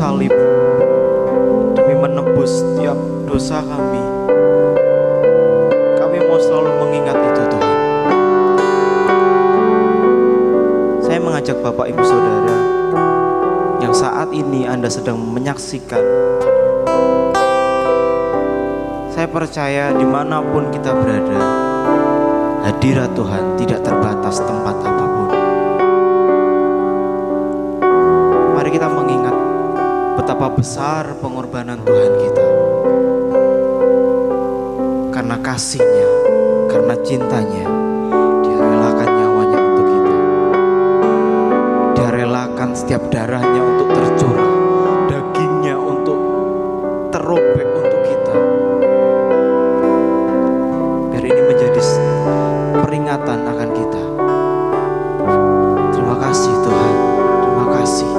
salib demi menebus setiap dosa kami. Kami mau selalu mengingat itu Tuhan. Saya mengajak Bapak Ibu Saudara yang saat ini Anda sedang menyaksikan. Saya percaya dimanapun kita berada, hadirat Tuhan tidak terbatas tempat apapun. Mari kita mengingat betapa besar pengorbanan Tuhan kita. Karena kasih-Nya, karena cintanya, Dia relakan nyawanya untuk kita. Dia relakan setiap darahnya untuk tercurah, dagingnya untuk terobek untuk kita. Biar ini menjadi peringatan akan kita. Terima kasih Tuhan, terima kasih.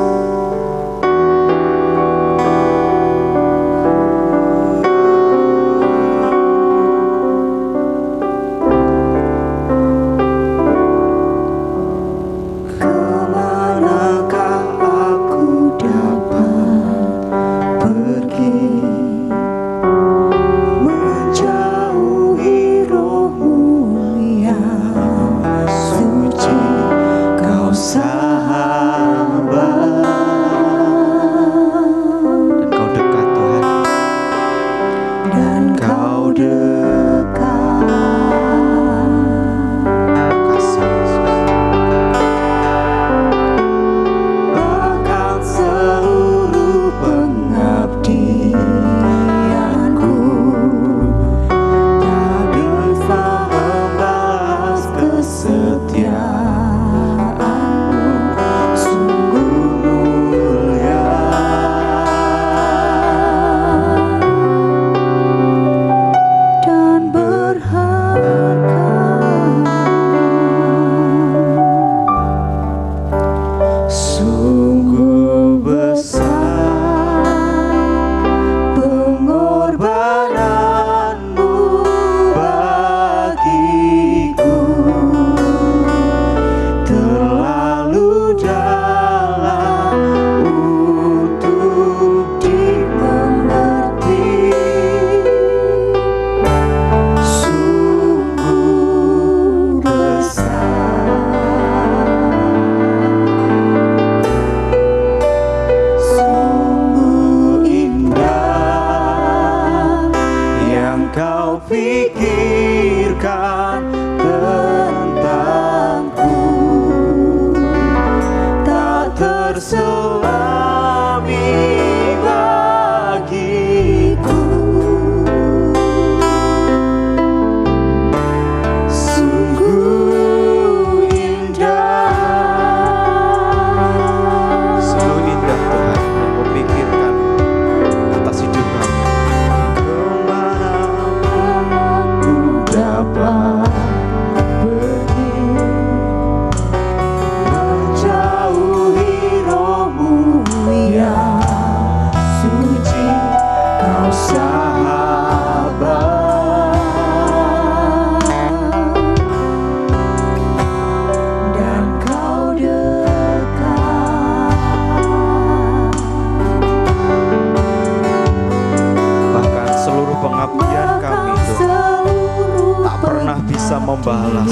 Membalas,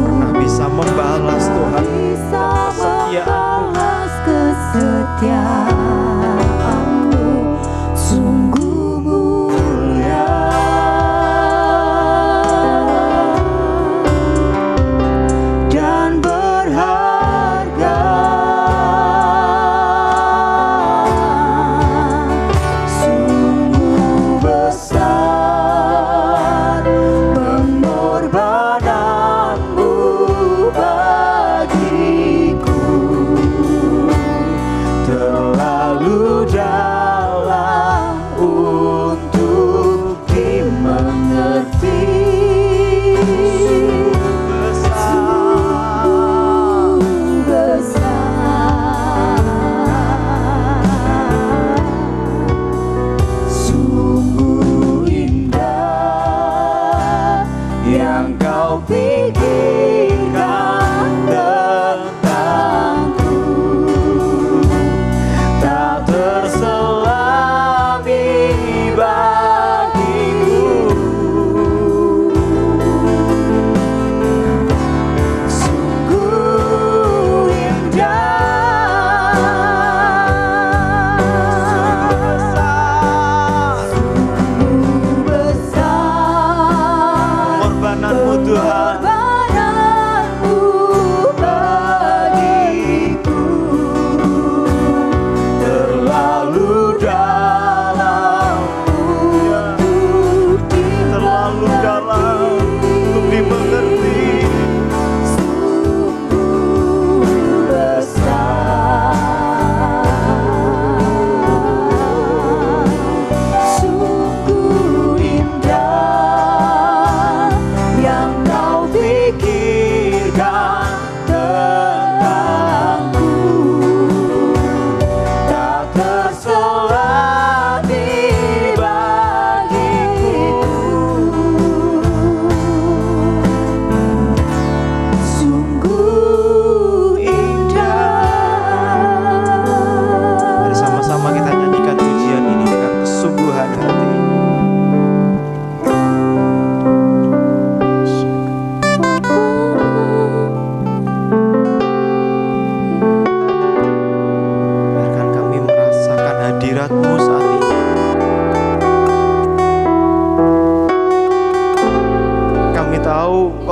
pernah bisa membalas Tuhan kesetiaan-Mu, sungguh mulia dan berharga, sungguh besar pengorbanan-Mu bagiku, telah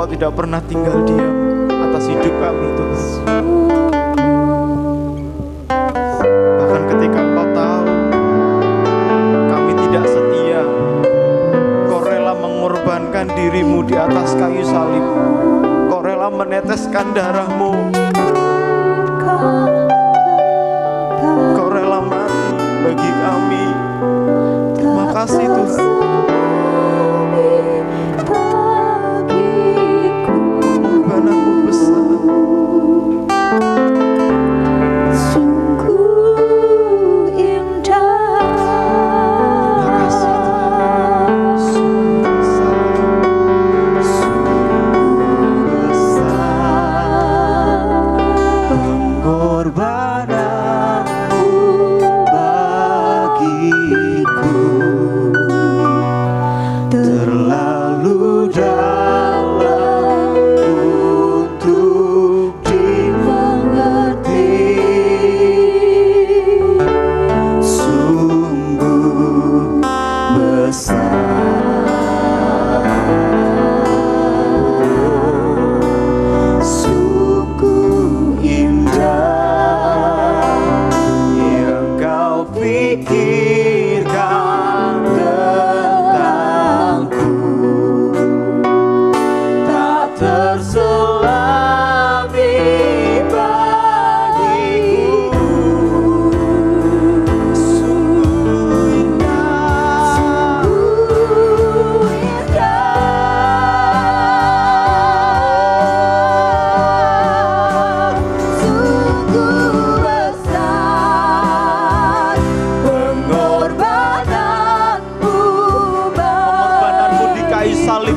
Engkau tidak pernah tinggal diam atas hidup kami Tuhan. Bahkan ketika Engkau tahu kami tidak setia, Engkau rela mengorbankan dirimu di atas kayu salib. Engkau rela meneteskan darahmu. Engkau rela mati bagi kami. Terima kasih Tuhan. Pengorbananmu besar.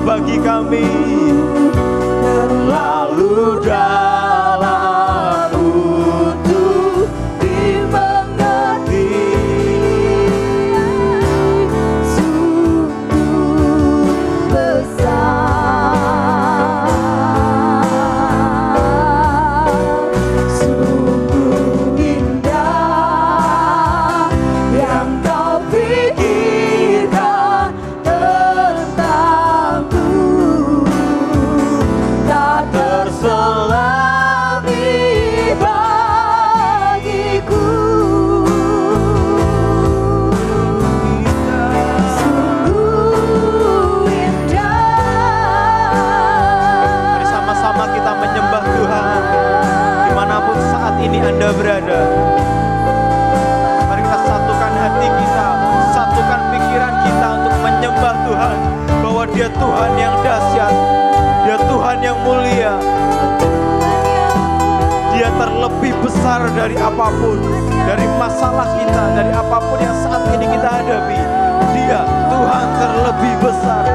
Bagi kami terlalu dalam untuk dimengerti, sungguh besar, sungguh indah yang kau pikirkan terselami bagiku. Sungguh indah. Mari sama-sama kita menyembah Tuhan dimanapun saat ini Anda berada. Mari kita satukan hati kita, satukan pikiran kita untuk menyembah Tuhan, bahwa Dia Tuhan yang dahsyat, Dia Tuhan yang mulia. Dia terlebih besar dari apapun, dari masalah kita, dari apapun yang saat ini kita hadapi. Dia Tuhan terlebih besar.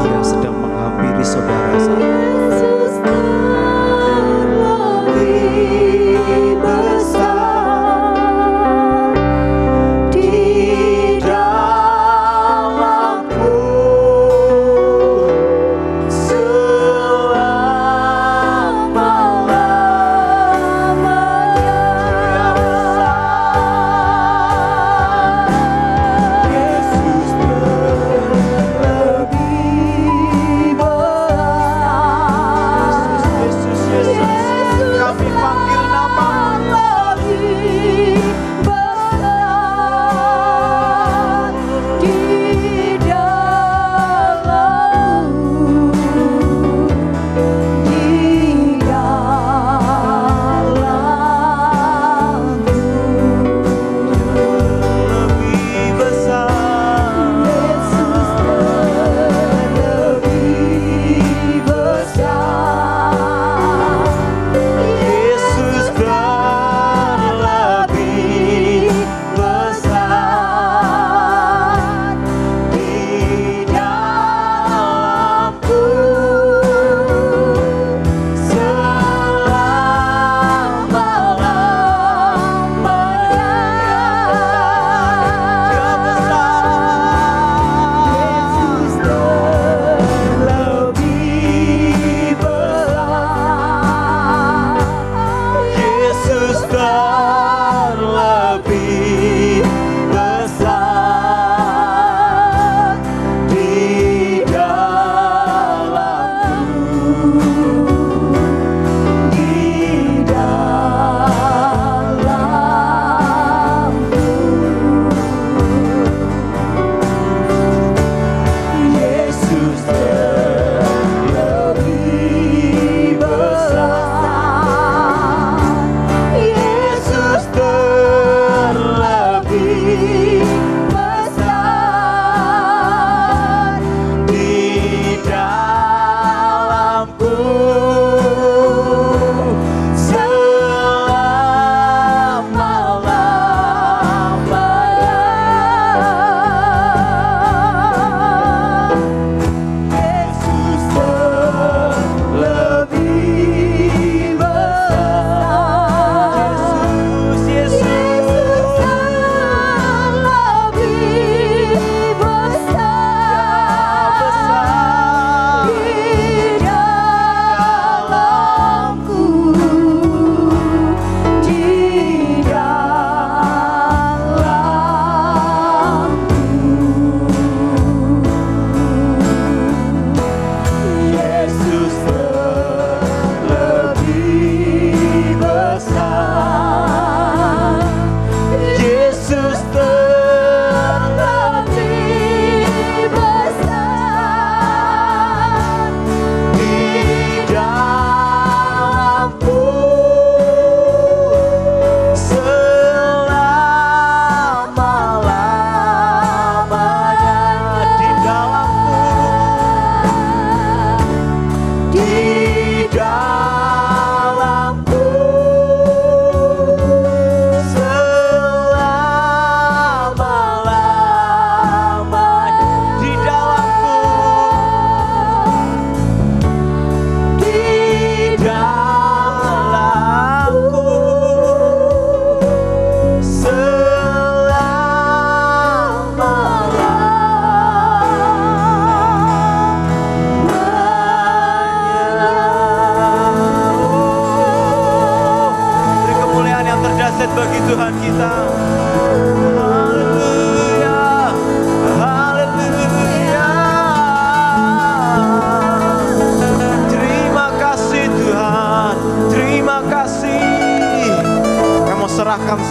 Dia sedang mengambil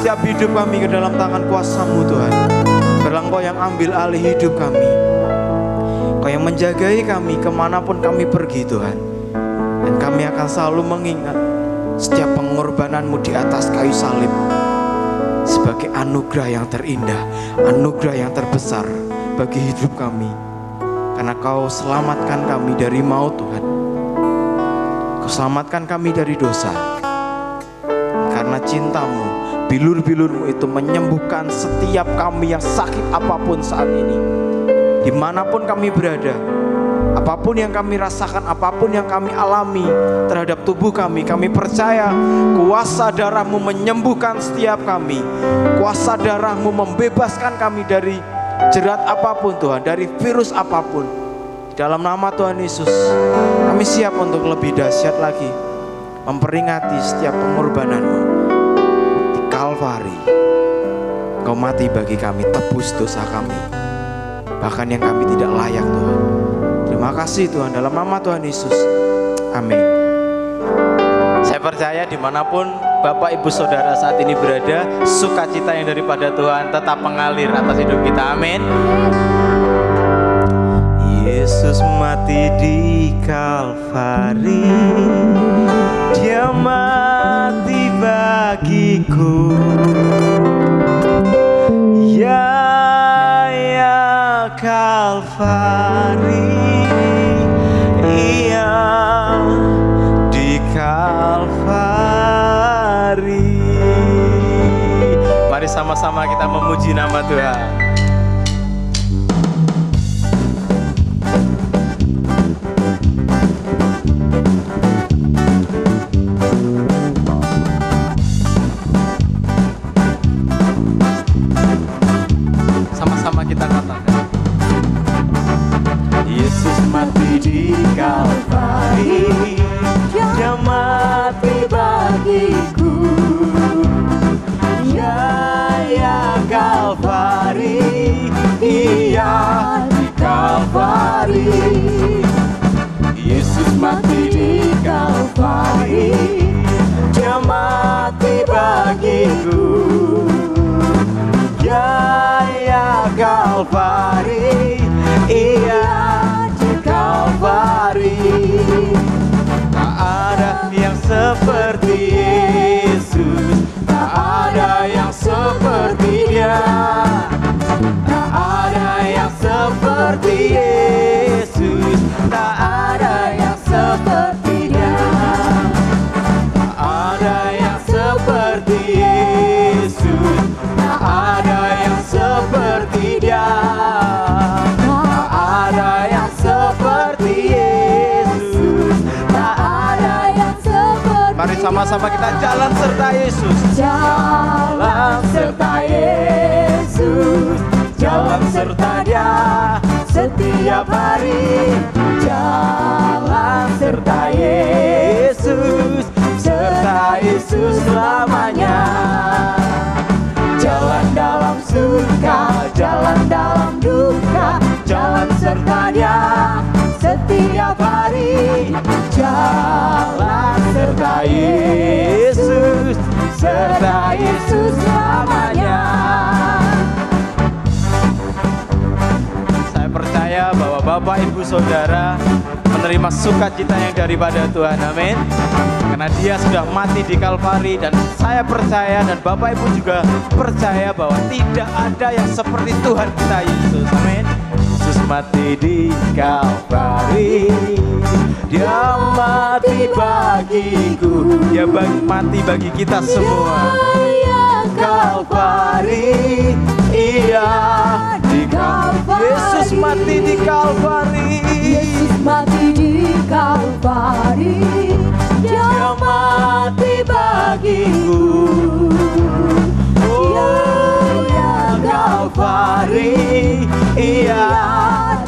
setiap hidup kami ke dalam tangan kuasa-Mu Tuhan. Biarlah Engkau yang ambil alih hidup kami, Engkau yang menjagai kami kemanapun kami pergi Tuhan. Dan kami akan selalu mengingat setiap pengorbanan-Mu di atas kayu salib sebagai anugerah yang terindah, anugerah yang terbesar bagi hidup kami. Karena Kau selamatkan kami dari maut Tuhan, Kau selamatkan kami dari dosa. Karena cinta-Mu, bilur-bilur-Mu itu menyembuhkan setiap kami yang sakit apapun saat ini. Dimanapun kami berada, apapun yang kami rasakan, apapun yang kami alami terhadap tubuh kami percaya kuasa darah-Mu menyembuhkan setiap kami. Kuasa darah-Mu membebaskan kami dari jerat apapun Tuhan, dari virus apapun. Di dalam nama Tuhan Yesus, kami siap untuk lebih dahsyat lagi memperingati setiap pengorbanan-Mu di Kalvari. Kau mati bagi kami, tebus dosa kami, bahkan yang kami tidak layak Tuhan. Terima kasih Tuhan, dalam nama Tuhan Yesus, amin. Saya percaya dimanapun Bapak Ibu Saudara saat ini berada, sukacita yang daripada Tuhan tetap mengalir atas hidup kita, amin. Yesus mati di Kalvari, Dia mati bagiku. Ya Kalvari, Ia di Kalvari. Mari sama-sama kita memuji nama Tuhan. Kita katakan, Yesus mati di Kalvari, Dia mati bagiku. Ya Kalvari, Ia di Kalvari. Yesus mati di Kalvari, Dia mati bagiku. Ya Kalvari, Ia di Kalvari. Tak ada yang seperti Yesus, tak ada yang seperti Dia. Tak ada yang seperti Yesus, tak ada yang seperti Dia. Tak ada yang seperti Yesus, tak ada yang seperti Dia. Tak ada yang seperti Yesus, tak ada yang seperti. Mari sama-sama kita jalan serta Yesus. Jalan serta Yesus, jalan serta Dia setiap hari. Jalan serta Yesus, serta Yesus selamanya. Jalan dalam suka, jalan dalam duka, jalan serta Dia setiap hari. Jalan serta Yesus, serta Yesus selamanya. Saya percaya bahwa Bapak Ibu Saudara menerima sukacita yang daripada Tuhan, amin. Karena Dia sudah mati di Kalvari, dan saya percaya dan Bapak Ibu juga percaya bahwa tidak ada yang seperti Tuhan kita Yesus, amin. Yesus mati di Kalvari, Dia mati bagiku, Dia mati bagi kita semua. Kalvari, Ia di Kalvari. Yesus mati di Kalvari, Yesus mati di Kalvari, Dia mati bagiku. Ya Kalvari, Ia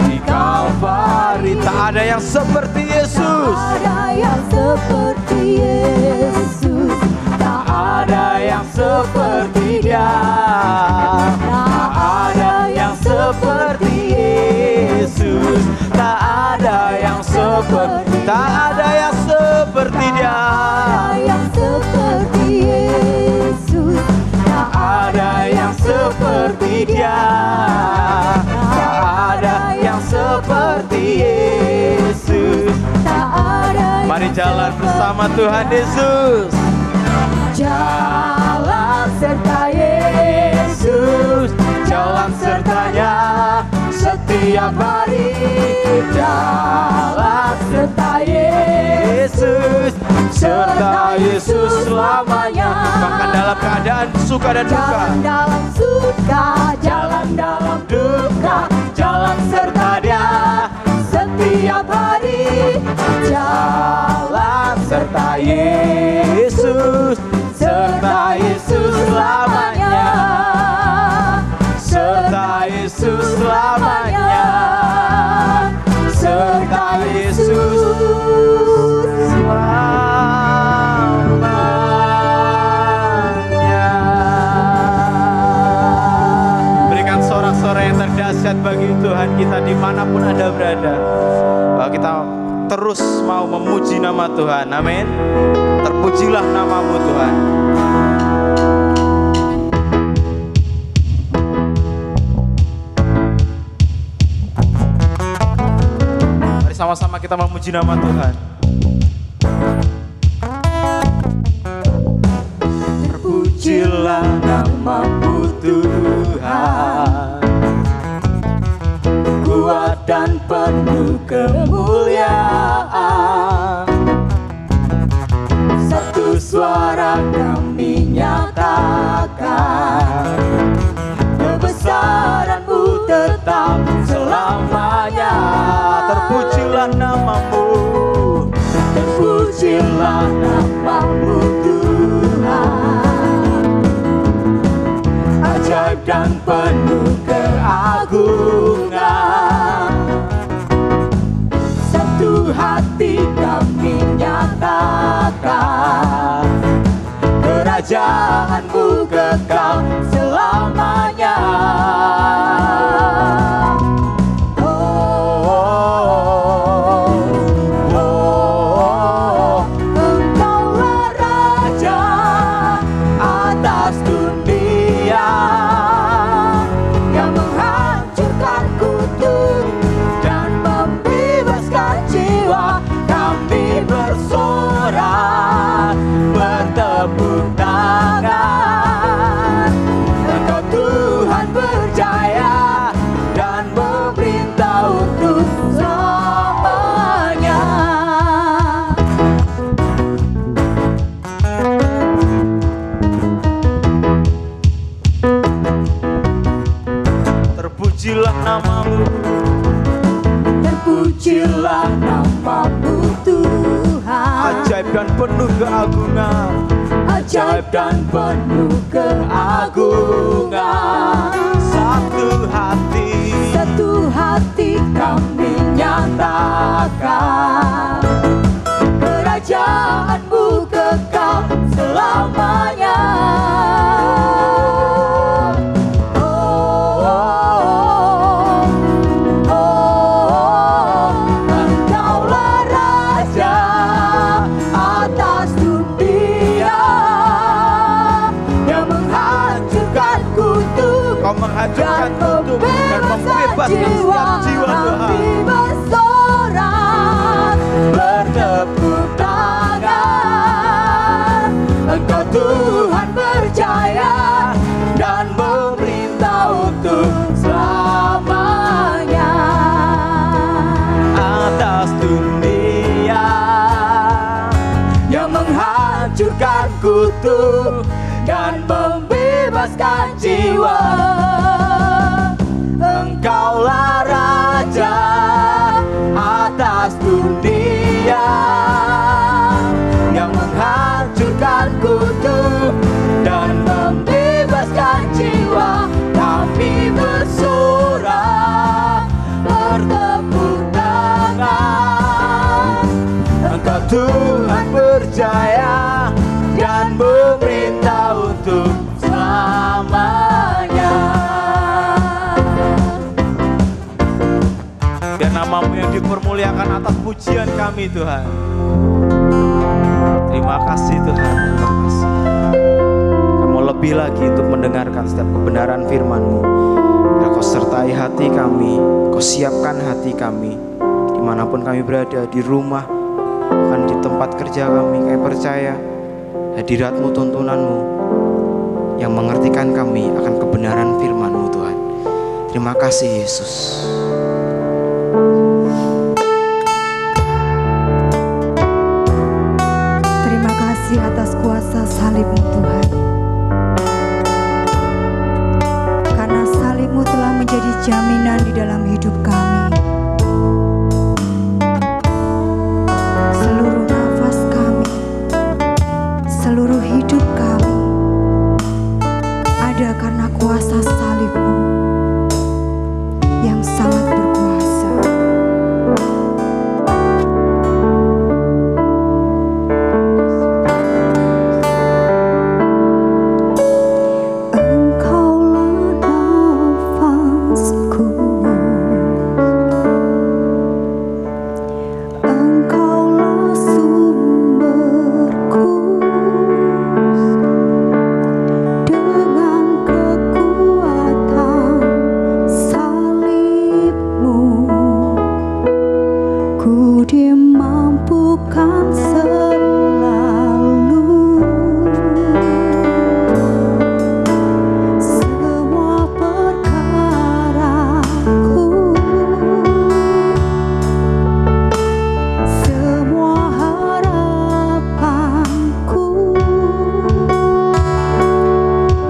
di Kalvari. Tak ada yang seperti Yesus, tak ada yang seperti Yesus, tak ada yang seperti Dia. Tak ada yang seperti Yesus, tak ada yang seperti, tak ada yang seperti Dia. tak ada yang seperti Yesus, tak Mari jalan bersama Tuhan Yesus. Jalan serta Yesus, jalan sertanya setiap hari. Jalan serta Yesus, serta Yesus selamanya. Bahkan dalam keadaan suka dan duka, Jalan dalam suka, jalan dalam duka, jalan serta Dia setiap hari. Jalan serta Yesus, serta Yesus selamanya. Serta Yesus selamanya. Serta Yesus selamanya. berikan sorak-sorai yang terdahsyat bagi Tuhan kita dimanapun Anda berada. Bahwa kita terus mau memuji nama Tuhan. Amin. Terpujilah namamu Tuhan. Mari sama-sama kita memuji nama Tuhan. Terpujilah namamu Tuhan, kuat dan penuh kemuliaan. Satu suara kami nyatakan, kebesaran-Mu tetap selamanya. Terpujilah namamu. Terpujilah namamu Tuhan, ajaib dan penuh keagungan. Satu hati kami nyatakan, kerajaan-Mu kekal selamanya. Engkaulah Raja atas dunia, yang menghancurkan kutuk dan membebaskan jiwa. Kami bersorak, bertepuk tangan. Engkau Tuhan berjaya dan memerintah untuk selamanya. Terpujilah namamu. Terpujilah namamu Tuhan, Ajaib dan penuh keagungan. ajaib dan penuh keagungan. Satu hati kami nyatakan, kerajaan-Mu kekal selamanya. Engkaulah Raja atas dunia, yang menghancurkan kutuk Kau menghancurkan kutuk dan membebaskan jiwa. setiap jiwa Tuhan. Kami bersorak, bertepuk tangan. Engkau Tuhan berjaya dan memerintah untuk selamanya. Atas dunia Yang menghancurkan kutuk dan membebaskan jiwa. Engkaulah Raja atas dunia, yang menghancurkan kutuk dan membebaskan jiwa. Kami bersorak, bertepuk tangan. Engkau Tuhan berjaya dan memerintah untuk selamanya. dan namamu yang dipermuliakan atas pujian kami Tuhan. Terima kasih Tuhan. Terima kasih. Kamu lebih lagi untuk mendengarkan setiap kebenaran firman-Mu. Dan Kau sertai hati kami, Kau siapkan hati kami dimanapun kami berada, di rumah, bahkan di tempat kerja kami. Kami percaya hadirat-Mu, tuntunan-Mu yang mengertikan kami akan kebenaran firman-Mu Tuhan. Terima kasih Yesus. Terima kasih atas kuasa salib-Mu Tuhan. Karena salib-Mu telah menjadi jaminan di dalam hidup kami. Seluruh nafas kami, seluruh hidup kami ada karena kuasa salib-Mu yang sangat berkuasa. Engkaulah nafasku, Engkaulah sumberku. Dengan kekuatan salib-Mu, ku dimampukan selalu. Semua perkaraku, semua harapanku,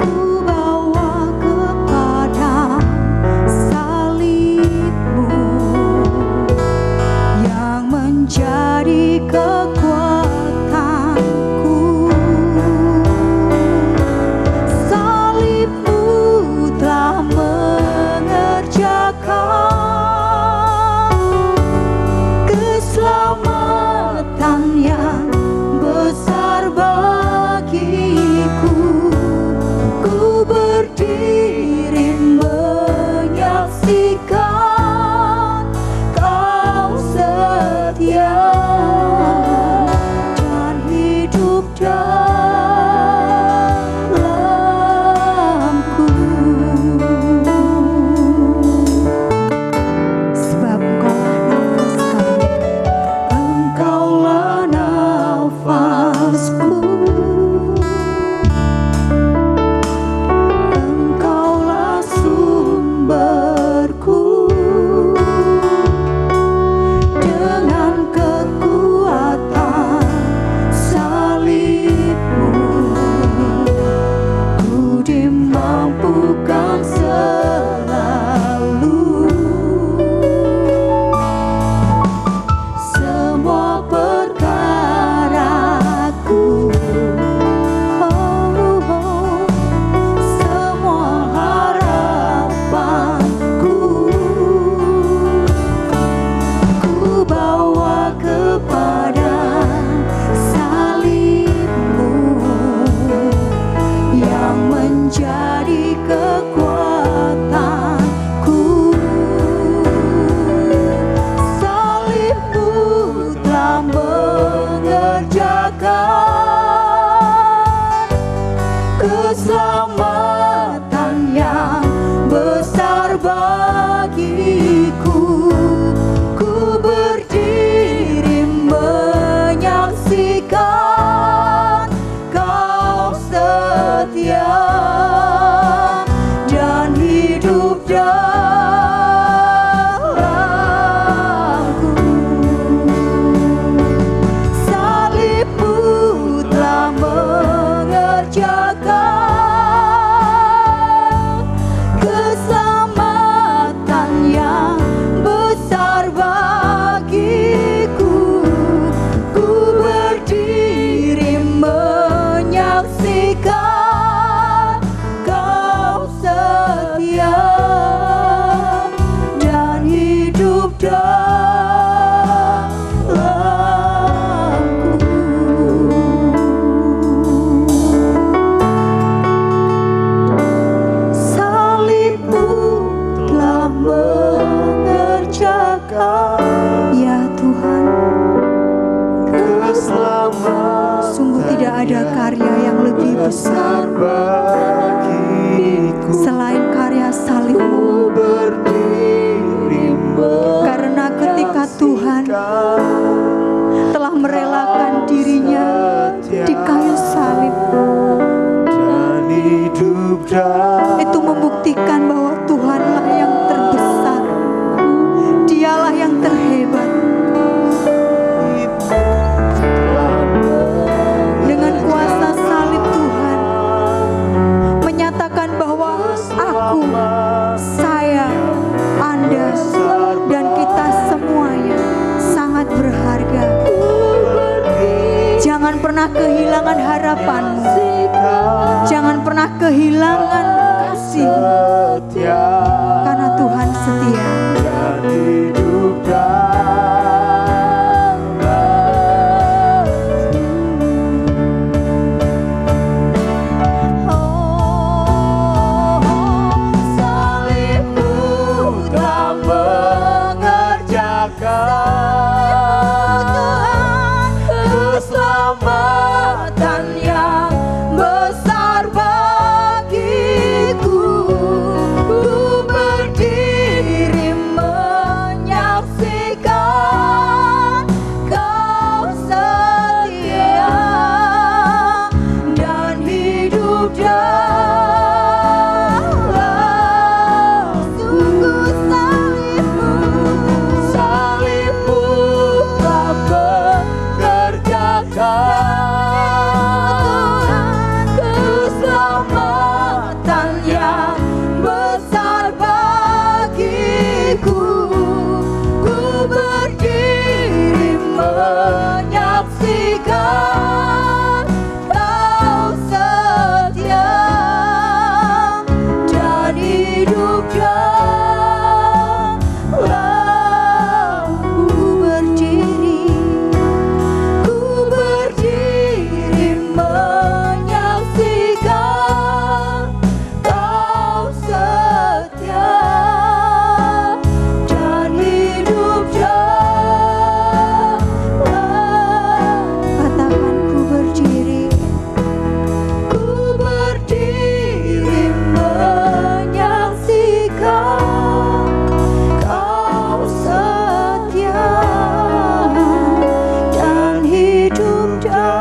ku bawa kepada salib-Mu yang menjadi kekuatanku. Salib-Mu telah mengerjakan keselamatan yang besar bagiku. Ku berdiri menyaksikan Kau setia dan hidup dalamku. Sebab Engkaulah nafasku, Engkaulah sumberku. Dengan kekuatan salib-Mu, ku dimampukan selalu. Semua perkaraku, semua harapanku, ku bawa kepada salib-Mu yang menjadi kekuatanku. Salib-Mu telah mengerjakan keselamatan yang besar bagiku. Ku berdiri menyaksikan Kau setia dan hidup dalamku. Salib-Mu telah mengerjakan keselamatan yang besar bagiku. Ku berdiri menyaksikan Kau setia dan hidup dalamku. Salib-Mu telah mengerjakan, ya Tuhan, Keselamatan sungguh tidak ada karya yang lebih besar bagiku. selain karya salib-Mu. Berdiri Karena ketika Tuhan telah merelakan hidup itu membuktikan bahwa Tuhanlah yang terbesar, Dialah yang terhebat. Dengan kuasa salib Tuhan menyatakan bahwa aku, saya, Anda, dan kita semuanya sangat berharga. Jangan pernah kehilangan harapanmu, jangan pernah kehilangan kasih, karena Tuhan setia. dan hidup salibmu telah mengerjakan keselamatan yang besar bagiku. Ku berdiri menyaksikan Kau setia dan hidup dalam sungguh salibmu telah mengerjakan keselamatan yang besar bagiku. Ku berdiri menyaksikan Kau setia dan hidup dalam. Ku berdiri menyaksikan Kau setia dan hidup dalam. Katakan ku berdiri menyaksikan Kau setia dan hidup dalamku.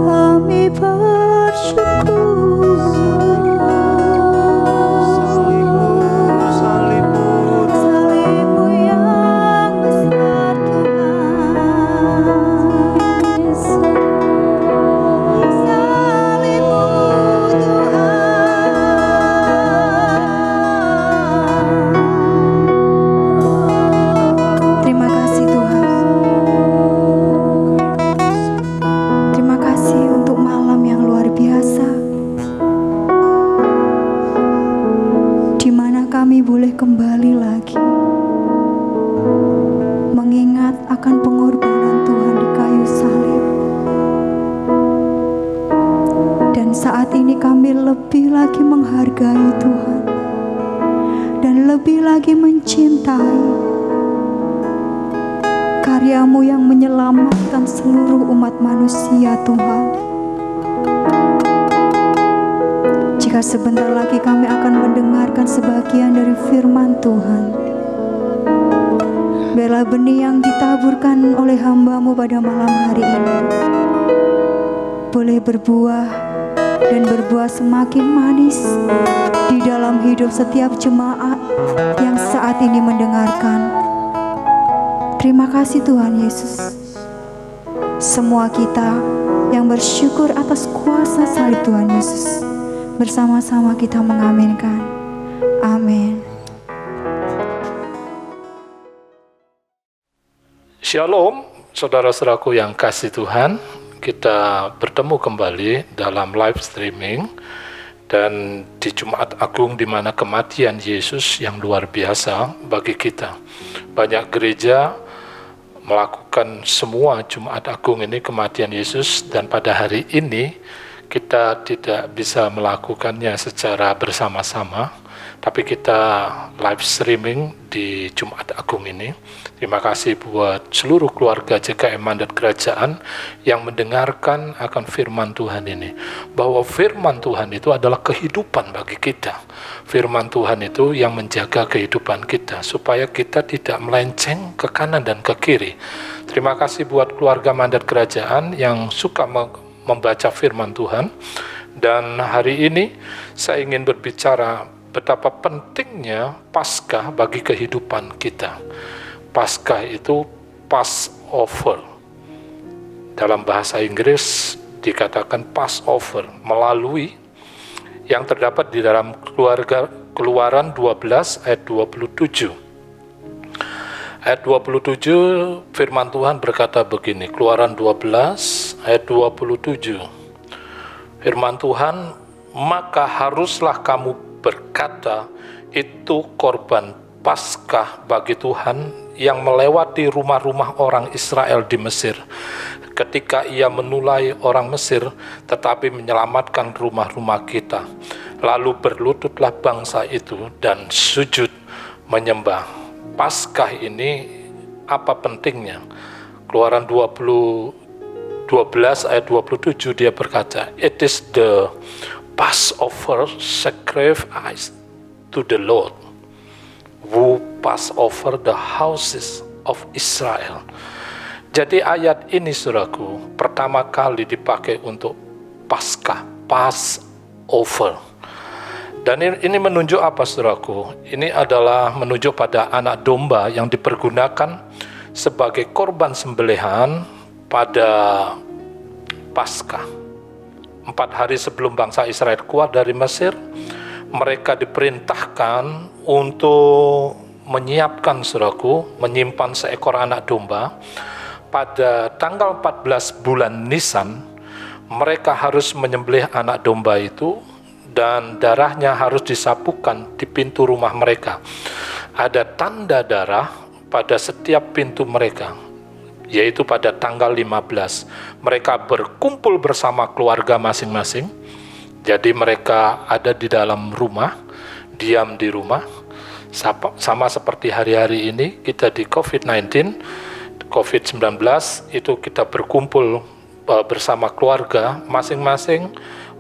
kami bersyukur. Salibmu yang besar Tuhan, salibmu Tuhan. Terima kasih Tuhan. Terima kasih untuk malam yang luar biasa, di mana kami boleh kembali lagi mengingat akan pengorbanan Tuhan di kayu salib. Dan saat ini kami lebih lagi menghargai Tuhan dan lebih lagi mencintai karya-Mu yang menyelamatkan seluruh umat manusia Tuhan. Jika sebentar lagi kami akan mendengarkan sebagian dari firman Tuhan, biarlah benih yang ditaburkan oleh hamba-Mu pada malam hari ini boleh berbuah dan berbuah semakin manis di dalam hidup setiap jemaat yang saat ini mendengarkan. Terima kasih Tuhan Yesus. Semua kita yang bersyukur atas kuasa salib Tuhan Yesus, bersama-sama kita mengaminkan. Amin. Shalom, saudara-saudaraku yang kasih Tuhan. Kita bertemu kembali dalam live streaming dan di Jumat Agung, di mana kematian Yesus yang luar biasa bagi kita. Banyak gereja melakukan semua Jumat Agung ini kematian Yesus, dan pada hari ini kita tidak bisa melakukannya secara bersama-sama, tapi kita live streaming di Jumat Agung ini. Terima kasih buat seluruh keluarga JKM Mandat Kerajaan yang mendengarkan akan firman Tuhan ini. Bahwa firman Tuhan itu adalah kehidupan bagi kita. Firman Tuhan itu yang menjaga kehidupan kita, supaya kita tidak melenceng ke kanan dan ke kiri. Terima kasih buat keluarga Mandat Kerajaan yang suka membaca firman Tuhan. Dan hari ini saya ingin berbicara betapa pentingnya Paskah bagi kehidupan kita. Paskah itu Passover. Dalam bahasa Inggris dikatakan Passover, melalui yang terdapat di dalam Keluaran 12 ayat 27. Ayat 27 firman Tuhan berkata begini, Keluaran 12 ayat 27. Firman Tuhan, maka haruslah kamu berkata, itu korban Paskah bagi Tuhan yang melewati rumah-rumah orang Israel di Mesir, ketika ia menulai orang Mesir tetapi menyelamatkan rumah-rumah kita. Lalu berlututlah bangsa itu dan sujud menyembah. Paskah ini apa pentingnya? Keluaran 12 ayat 27 dia berkata, it is the Passover sacrifice to the Lord, who pass over the houses of Israel. Jadi ayat ini, saudaraku, pertama kali dipakai untuk Paskah, Passover. Dan ini menunjuk apa, saudaraku? Ini adalah menunjuk pada anak domba yang dipergunakan sebagai korban sembelihan pada Paskah. 4 hari sebelum bangsa Israel keluar dari Mesir, mereka diperintahkan untuk menyiapkan, saudaraku, menyimpan seekor anak domba. Pada tanggal 14 bulan Nisan, mereka harus menyembelih anak domba itu, dan darahnya harus disapukan di pintu rumah mereka. Ada tanda darah pada setiap pintu mereka, yaitu pada tanggal 15. Mereka berkumpul bersama keluarga masing-masing. Jadi mereka ada di dalam rumah, diam di rumah. Sama seperti hari-hari ini kita di COVID-19 itu kita berkumpul bersama keluarga masing-masing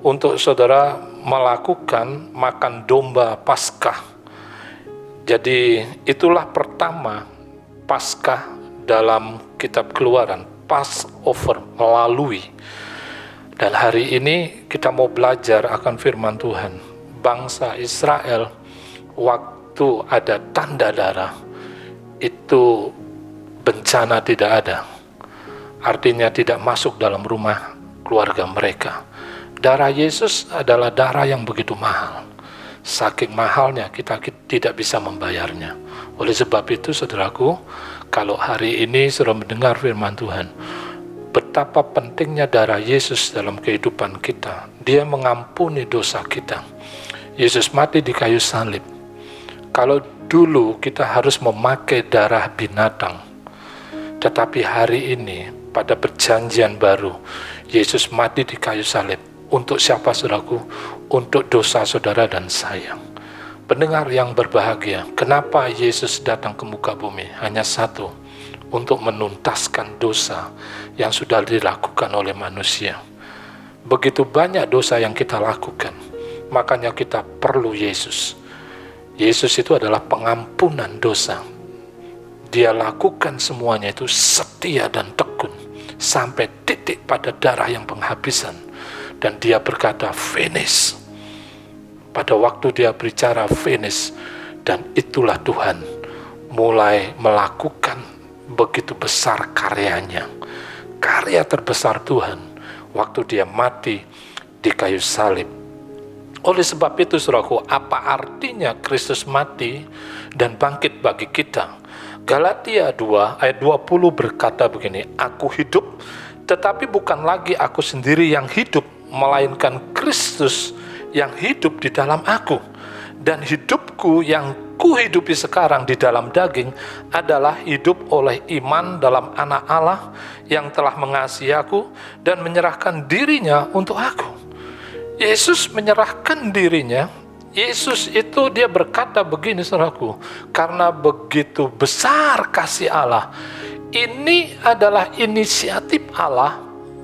untuk saudara melakukan makan domba Paskah. Jadi itulah pertama Paskah dalam kitab Keluaran, Passover, melalui. Dan hari ini kita mau belajar akan firman Tuhan. Bangsa Israel waktu ada tanda darah itu bencana tidak ada, artinya tidak masuk dalam rumah keluarga mereka. Darah Yesus adalah darah yang begitu mahal, saking mahalnya kita tidak bisa membayarnya. Oleh sebab itu, saudaraku, kalau hari ini saudara mendengar firman Tuhan, betapa pentingnya darah Yesus dalam kehidupan kita. Dia mengampuni dosa kita. Yesus mati di kayu salib. Kalau dulu kita harus memakai darah binatang, tetapi hari ini pada perjanjian baru, Yesus mati di kayu salib. Untuk siapa, saudaraku? Untuk dosa saudara dan saya. Pendengar yang berbahagia, kenapa Yesus datang ke muka bumi? Hanya satu, untuk menuntaskan dosa yang sudah dilakukan oleh manusia. Begitu banyak dosa yang kita lakukan, makanya kita perlu Yesus. Yesus itu adalah pengampunan dosa. Dia lakukan semuanya itu setia dan tekun, sampai titik pada darah yang penghabisan. Dan dia berkata, finish. Pada waktu dia berbicara finish, dan itulah Tuhan mulai melakukan begitu besar karyanya. Karya terbesar Tuhan waktu dia mati di kayu salib. Oleh sebab itu, saudaraku, apa artinya Kristus mati dan bangkit bagi kita? Galatia 2 ayat 20 berkata begini, aku hidup, tetapi bukan lagi aku sendiri yang hidup, melainkan Kristus yang hidup di dalam aku. Dan hidupku yang kuhidupi sekarang di dalam daging adalah hidup oleh iman dalam Anak Allah yang telah mengasihi aku dan menyerahkan dirinya untuk aku. Yesus menyerahkan dirinya. Yesus itu dia berkata begini, saudaraku, karena begitu besar kasih Allah. Ini adalah inisiatif Allah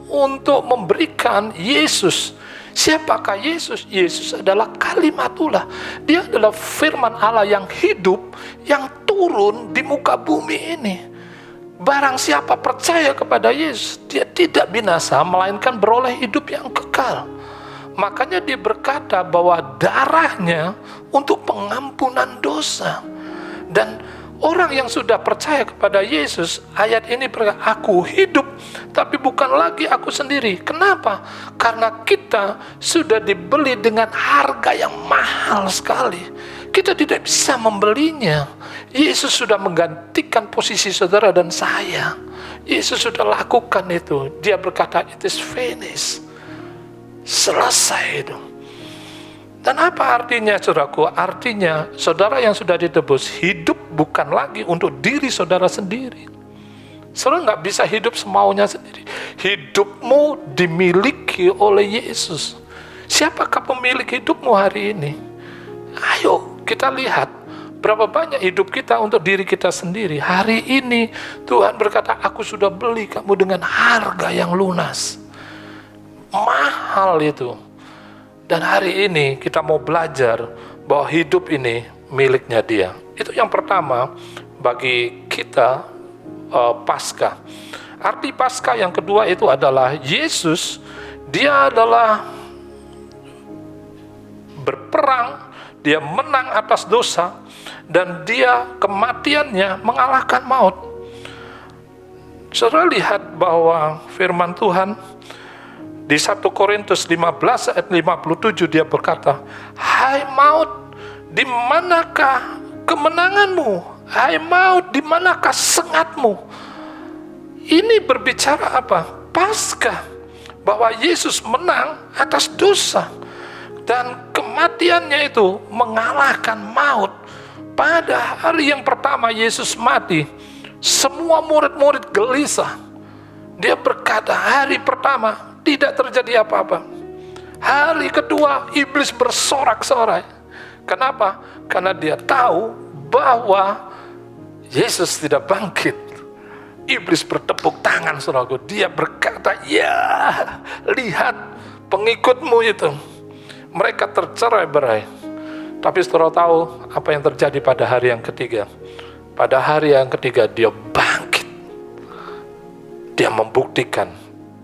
untuk memberikan Yesus. Siapakah Yesus? Yesus adalah kalimatullah. Dia adalah firman Allah yang hidup, yang turun di muka bumi ini. Barang siapa percaya kepada Yesus, dia tidak binasa, melainkan beroleh hidup yang kekal. Makanya dia berkata bahwa darahnya untuk pengampunan dosa. Dan orang yang sudah percaya kepada Yesus, ayat ini berkata, aku hidup, tapi bukan lagi aku sendiri. Kenapa? Karena kita sudah dibeli dengan harga yang mahal sekali. Kita tidak bisa membelinya. Yesus sudah menggantikan posisi saudara dan saya. Yesus sudah lakukan itu. Dia berkata, it is finished. Selesai itu. Dan apa artinya, saudaraku? Artinya saudara yang sudah ditebus hidup bukan lagi untuk diri saudara sendiri. Saudara nggak bisa hidup semaunya sendiri. Hidupmu dimiliki oleh Yesus. Siapakah pemilik hidupmu hari ini? Ayo kita lihat berapa banyak hidup kita untuk diri kita sendiri. Hari ini Tuhan berkata, aku sudah beli kamu dengan harga yang lunas. Mahal itu. Dan hari ini kita mau belajar bahwa hidup ini miliknya Dia. Itu yang pertama bagi kita Paskah. Arti Paskah yang kedua itu adalah Yesus, dia adalah berperang, dia menang atas dosa, dan dia kematiannya mengalahkan maut. Saudara lihat bahwa firman Tuhan di 1 Korintus 15 ayat 57 dia berkata, hai maut, di manakah kemenanganmu? Hai maut, di manakah sengatmu? Ini berbicara apa? Paskah, bahwa Yesus menang atas dosa dan kematiannya itu mengalahkan maut. Pada hari yang pertama Yesus mati, semua murid-murid gelisah. Dia berkata, hari pertama tidak terjadi apa-apa. Hari kedua iblis bersorak-sorai. Kenapa? Karena dia tahu bahwa Yesus tidak bangkit. Iblis bertepuk tangan, saudaraku. Dia berkata, ya, lihat pengikutmu itu. Mereka tercerai-berai. Tapi saudara tahu apa yang terjadi pada hari yang ketiga? Pada hari yang ketiga dia bangkit. Dia membuktikan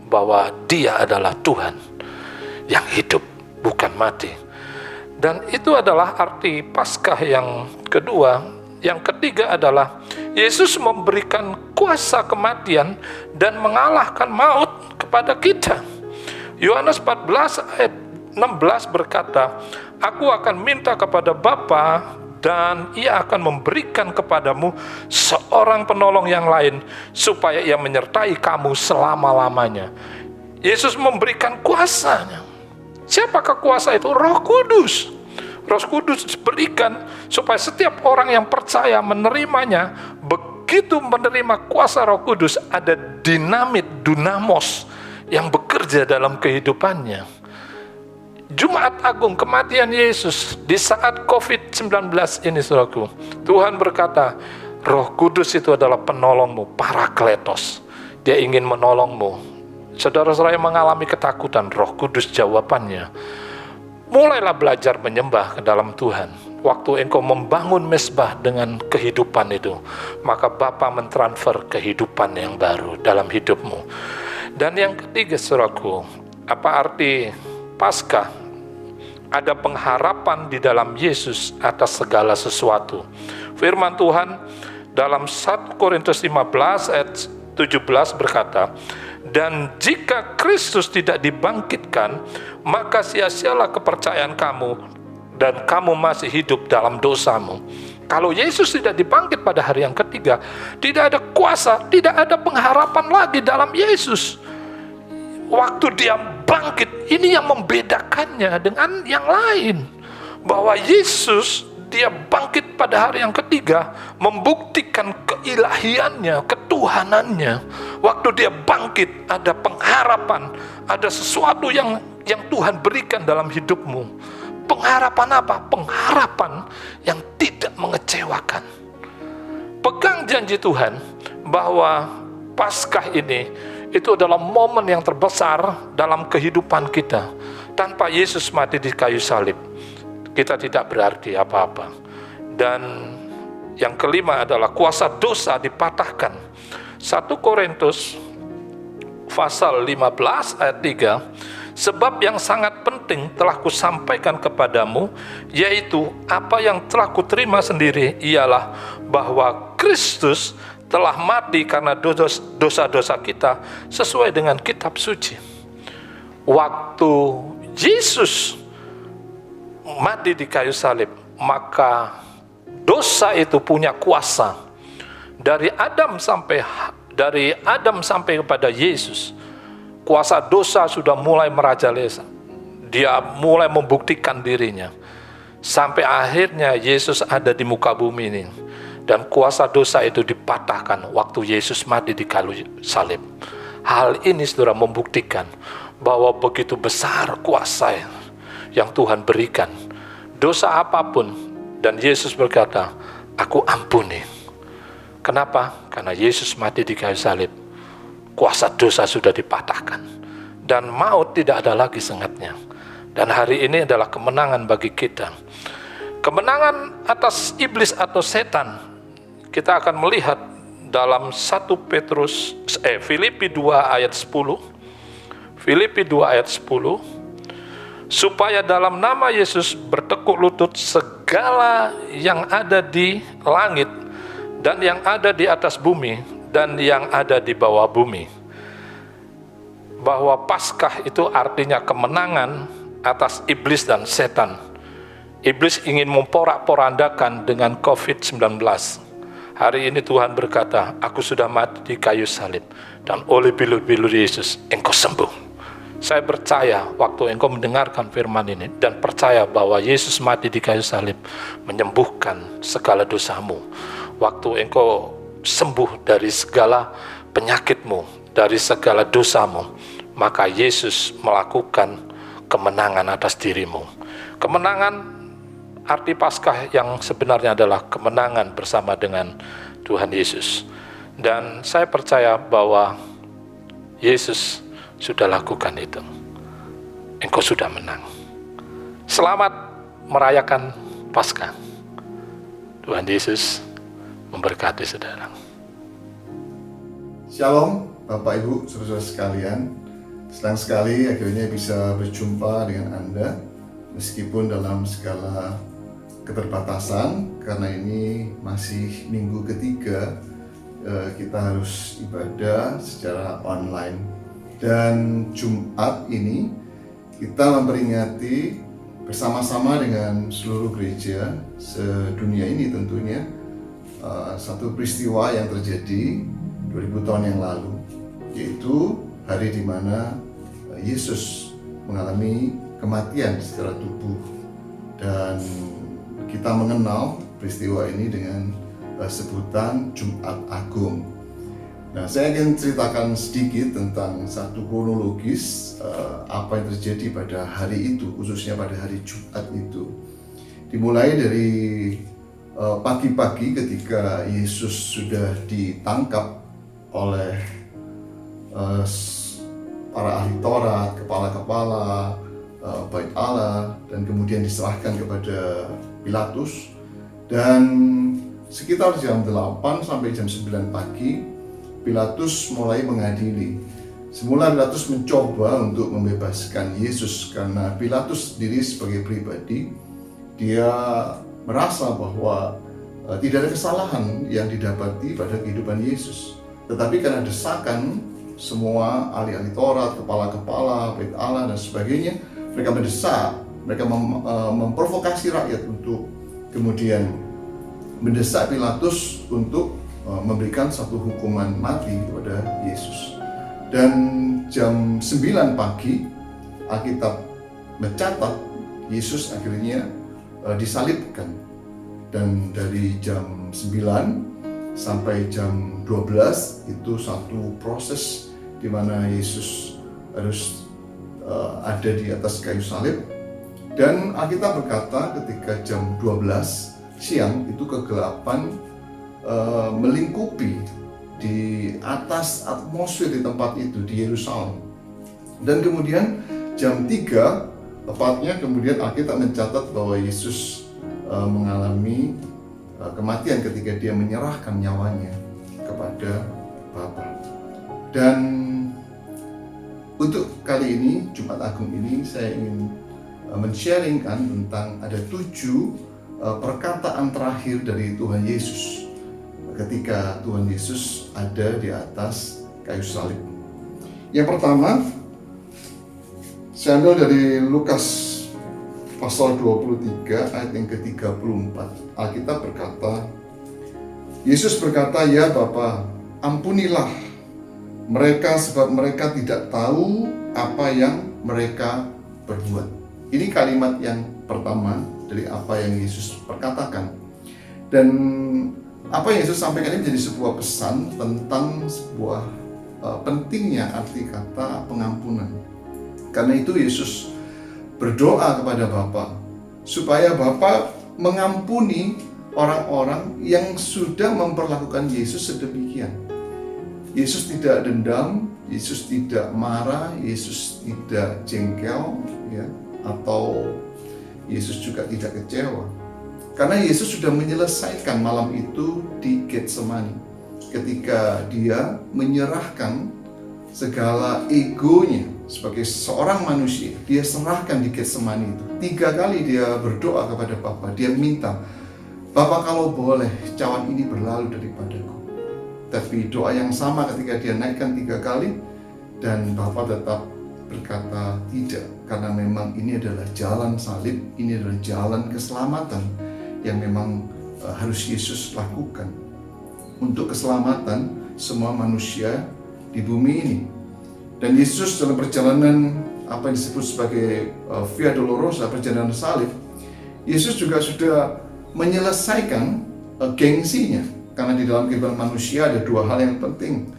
bahwa dia adalah Tuhan yang hidup, bukan mati. Dan itu adalah arti Paskah yang kedua. Yang ketiga adalah Yesus memberikan kuasa kematian dan mengalahkan maut kepada kita. Yohanes 14 ayat 16 berkata, aku akan minta kepada Bapa dan Ia akan memberikan kepadamu seorang penolong yang lain supaya Ia menyertai kamu selama-lamanya. Yesus memberikan kuasanya. Siapakah kuasa itu? Roh Kudus. Roh Kudus diberikan supaya setiap orang yang percaya menerimanya. Begitu menerima kuasa Roh Kudus, ada dinamit, dunamos yang bekerja dalam kehidupannya. Jumat Agung, kematian Yesus di saat COVID-19 ini, saudaraku, Tuhan berkata, Roh Kudus itu adalah penolongmu, Parakletos. Dia ingin menolongmu. Saudara-saudara yang mengalami ketakutan, Roh Kudus jawabannya. Mulailah belajar menyembah ke dalam Tuhan. Waktu engkau membangun mezbah dengan kehidupan itu, maka Bapa mentransfer kehidupan yang baru dalam hidupmu. Dan yang ketiga, saudaraku, apa arti Paskah? Ada pengharapan di dalam Yesus atas segala sesuatu. Firman Tuhan dalam 1 Korintus 15 ayat 17 berkata, dan jika Kristus tidak dibangkitkan, maka sia-sialah kepercayaan kamu dan kamu masih hidup dalam dosamu. Kalau Yesus tidak dibangkit pada hari yang ketiga, tidak ada kuasa, tidak ada pengharapan lagi dalam Yesus. Waktu dia bangkit, ini yang membedakannya dengan yang lain. Bahwa Yesus, dia bangkit pada hari yang ketiga, membuktikan keilahiannya, ketuhanannya. Waktu dia bangkit, ada pengharapan, ada sesuatu yang Tuhan berikan dalam hidupmu. Pengharapan apa? Pengharapan yang tidak mengecewakan. Pegang janji Tuhan bahwa Paskah ini itu adalah momen yang terbesar dalam kehidupan kita. Tanpa Yesus mati di kayu salib, kita tidak berarti apa-apa. Dan yang kelima adalah kuasa dosa dipatahkan. 1 Korintus pasal 15 ayat 3, sebab yang sangat penting telah kusampaikan kepadamu, yaitu apa yang telah kuterima sendiri, ialah bahwa Kristus telah mati karena dosa-dosa kita sesuai dengan kitab suci. Waktu Yesus mati di kayu salib, maka dosa itu punya kuasa dari Adam sampai kepada Yesus. Kuasa dosa sudah mulai merajalela. Dia mulai membuktikan dirinya. Sampai akhirnya Yesus ada di muka bumi ini. Dan kuasa dosa itu dipatahkan waktu Yesus mati di kayu salib. Hal ini saudara membuktikan bahwa begitu besar kuasa yang Tuhan berikan. Dosa apapun, dan Yesus berkata, aku ampuni. Kenapa? Karena Yesus mati di kayu salib. Kuasa dosa sudah dipatahkan. Dan maut tidak ada lagi sengatnya. Dan hari ini adalah kemenangan bagi kita. Kemenangan atas iblis atau setan. Kita akan melihat dalam 1 Filipi 2 ayat 10. Filipi 2 ayat 10. Supaya dalam nama Yesus bertekuk lutut segala yang ada di langit dan yang ada di atas bumi dan yang ada di bawah bumi. Bahwa Paskah itu artinya kemenangan atas iblis dan setan. Iblis ingin memporak-porandakan dengan COVID-19. Hari ini Tuhan berkata, aku sudah mati di kayu salib, dan oleh bilur-bilur Yesus engkau sembuh. Saya percaya waktu engkau mendengarkan firman ini dan percaya bahwa Yesus mati di kayu salib menyembuhkan segala dosamu. Waktu engkau sembuh dari segala penyakitmu, dari segala dosamu, maka Yesus melakukan kemenangan atas dirimu. Kemenangan, arti Paskah yang sebenarnya adalah kemenangan bersama dengan Tuhan Yesus. Dan saya percaya bahwa Yesus sudah lakukan itu. Engkau sudah menang. Selamat merayakan Paskah. Tuhan Yesus memberkati saudara. Shalom Bapak Ibu, saudara sekalian. Senang sekali akhirnya bisa berjumpa dengan Anda meskipun dalam segala keterbatasan, karena ini masih minggu ketiga kita harus ibadah secara online. Dan Jumat ini kita memperingati bersama-sama dengan seluruh gereja sedunia ini tentunya satu peristiwa yang terjadi 2000 tahun yang lalu, yaitu hari di mana Yesus mengalami kematian secara tubuh. Dan kita mengenal peristiwa ini dengan sebutan Jumat Agung. Nah, saya akan ceritakan sedikit tentang satu kronologis apa yang terjadi pada hari itu, khususnya pada hari Jumat itu. Dimulai dari pagi-pagi ketika Yesus sudah ditangkap oleh para ahli Taurat, kepala-kepala Bait Allah, dan kemudian diserahkan kepada Pilatus. Dan sekitar jam 8 sampai jam 9 pagi Pilatus mulai mengadili. Semula Pilatus mencoba untuk membebaskan Yesus karena Pilatus sendiri sebagai pribadi, dia merasa bahwa tidak ada kesalahan yang didapati pada kehidupan Yesus. Tetapi karena desakan semua ahli-ahli Taurat, kepala-kepala, Bait Allah dan sebagainya, mereka mendesak, mereka memprovokasi rakyat untuk kemudian mendesak Pilatus untuk memberikan satu hukuman mati kepada Yesus. Dan jam 9 pagi Alkitab mencatat Yesus akhirnya disalibkan. Dan dari jam 9 sampai jam 12 itu satu proses di mana Yesus harus ada di atas kayu salib. Dan Alkitab berkata ketika jam 12 siang itu kegelapan melingkupi di atas atmosfer di tempat itu di Yerusalem. Dan kemudian jam 3 tepatnya kemudian Alkitab mencatat bahwa Yesus mengalami kematian ketika dia menyerahkan nyawanya kepada Bapa. Dan untuk kali ini, Jumat Agung ini, saya ingin men-sharingkan tentang ada 7 perkataan terakhir dari Tuhan Yesus ketika Tuhan Yesus ada di atas kayu salib. Yang pertama, saya ambil dari Lukas pasal 23 ayat yang ke-34. Alkitab berkata, Yesus berkata, "Ya Bapa, ampunilah mereka sebab mereka tidak tahu apa yang mereka berbuat." Ini kalimat yang pertama dari apa yang Yesus perkatakan. Dan apa yang Yesus sampaikan ini menjadi sebuah pesan tentang sebuah pentingnya arti kata pengampunan. Karena itu Yesus berdoa kepada Bapa supaya Bapa mengampuni orang-orang yang sudah memperlakukan Yesus sedemikian. Yesus tidak dendam, Yesus tidak marah, Yesus tidak jengkel, ya, atau Yesus juga tidak kecewa. Karena Yesus sudah menyelesaikan malam itu di Getsemani ketika dia menyerahkan segala egonya sebagai seorang manusia. Dia serahkan di Getsemani itu. 3 kali dia berdoa kepada Bapa. Dia minta, "Bapa, kalau boleh cawan ini berlalu daripadaku." Tapi doa yang sama ketika dia naikkan 3 kali dan Bapa tetap berkata tidak, karena memang ini adalah jalan salib, ini adalah jalan keselamatan yang memang harus Yesus lakukan untuk keselamatan semua manusia di bumi ini. Dan Yesus dalam perjalanan apa yang disebut sebagai Via Dolorosa, perjalanan salib, Yesus juga sudah menyelesaikan gengsinya. Karena di dalam kehidupan manusia ada 2 hal yang penting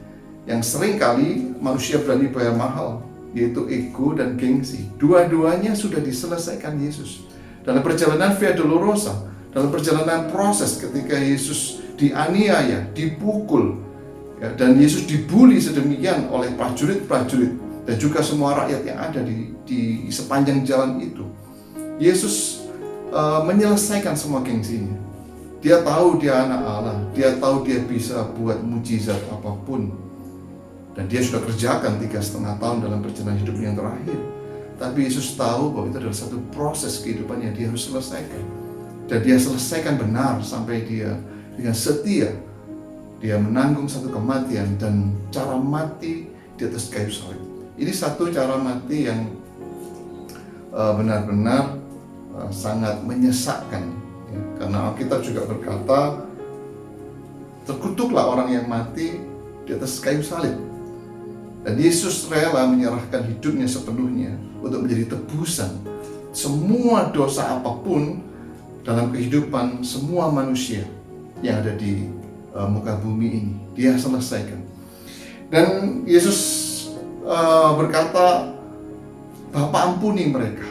yang sering kali manusia berani bayar mahal, yaitu ego dan gengsi. Dua-duanya sudah diselesaikan Yesus dalam perjalanan Via Dolorosa. Dalam perjalanan proses ketika Yesus dianiaya, dipukul, ya, dan Yesus dibuli sedemikian oleh prajurit-prajurit dan juga semua rakyat yang ada di sepanjang jalan itu. Yesus menyelesaikan semua gengsinya. Dia tahu dia anak Allah, dia tahu dia bisa buat mujizat apapun. Dan dia sudah kerjakan 3,5 tahun dalam perjalanan hidupnya yang terakhir. Tapi Yesus tahu bahwa itu adalah satu proses kehidupan yang dia harus selesaikan. Dan dia selesaikan benar sampai dia dengan setia. Dia menanggung satu kematian dan cara mati di atas kayu salib. Ini satu cara mati yang benar-benar sangat menyesakkan. Ya, karena Alkitab juga berkata, terkutuklah orang yang mati di atas kayu salib. Dan Yesus rela menyerahkan hidupnya sepenuhnya untuk menjadi tebusan semua dosa apapun dalam kehidupan semua manusia yang ada di muka bumi ini. Dia selesaikan. Dan Yesus berkata, "Bapa, ampuni mereka."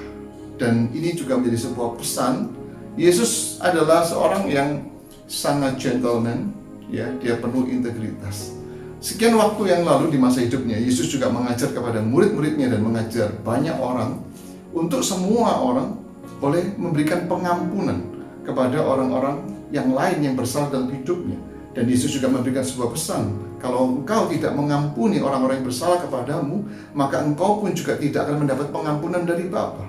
Dan ini juga menjadi sebuah pesan. Yesus adalah seorang yang sangat gentleman, ya, dia penuh integritas. Sekian waktu yang lalu di masa hidupnya, Yesus juga mengajar kepada murid-muridnya dan mengajar banyak orang untuk semua orang boleh memberikan pengampunan kepada orang-orang yang lain yang bersalah dalam hidupnya. Dan Yesus juga memberikan sebuah pesan, kalau engkau tidak mengampuni orang-orang yang bersalah kepadamu, maka engkau pun juga tidak akan mendapat pengampunan dari Bapa.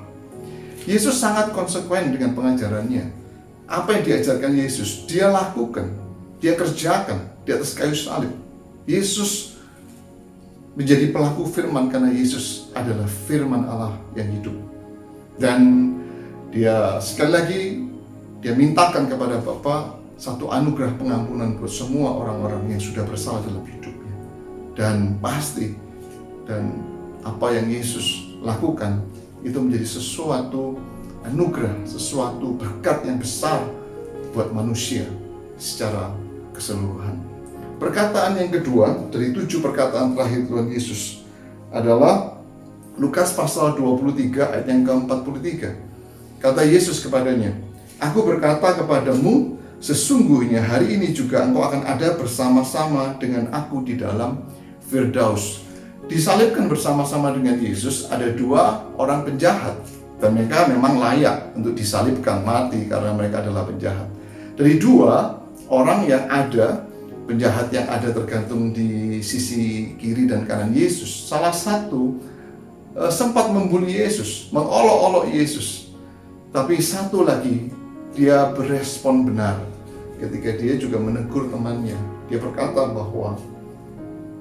Yesus sangat konsekuen dengan pengajarannya. Apa yang diajarkan Yesus, dia lakukan, dia kerjakan di atas kayu salib. Yesus menjadi pelaku firman karena Yesus adalah firman Allah yang hidup. Dan dia sekali lagi dia mintakan kepada Bapa satu anugerah pengampunan buat semua orang-orang yang sudah bersalah dalam hidupnya. Dan pasti, dan apa yang Yesus lakukan itu menjadi sesuatu anugerah, sesuatu berkat yang besar buat manusia secara keseluruhan. Perkataan yang kedua dari 7 perkataan terakhir Tuhan Yesus adalah Lukas pasal 23 ayat yang ke-43. Kata Yesus kepadanya, "Aku berkata kepadamu, sesungguhnya hari ini juga engkau akan ada bersama-sama dengan aku di dalam Firdaus." Disalibkan bersama-sama dengan Yesus ada 2 orang penjahat, dan mereka memang layak untuk disalibkan mati karena mereka adalah penjahat. Dari 2 orang yang ada, penjahat yang ada tergantung di sisi kiri dan kanan Yesus, salah satu sempat membuli Yesus, mengolok-olok Yesus. Tapi satu lagi, dia berespon benar ketika dia juga menegur temannya. Dia berkata bahwa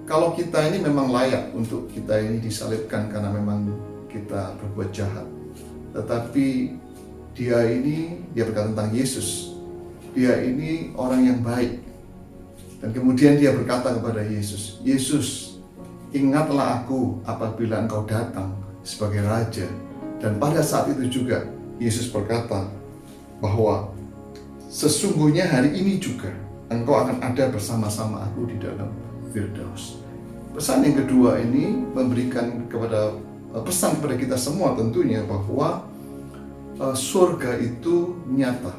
kalau kita ini memang layak untuk kita ini disalibkan karena memang kita berbuat jahat. Tetapi dia berkata tentang Yesus, dia ini orang yang baik. Dan kemudian dia berkata kepada Yesus, "Yesus, ingatlah aku apabila engkau datang sebagai Raja." Dan pada saat itu juga Yesus berkata bahwa sesungguhnya hari ini juga engkau akan ada bersama-sama aku di dalam Firdaus. Pesan yang kedua ini memberikan pesan kepada kita semua tentunya bahwa surga itu nyata,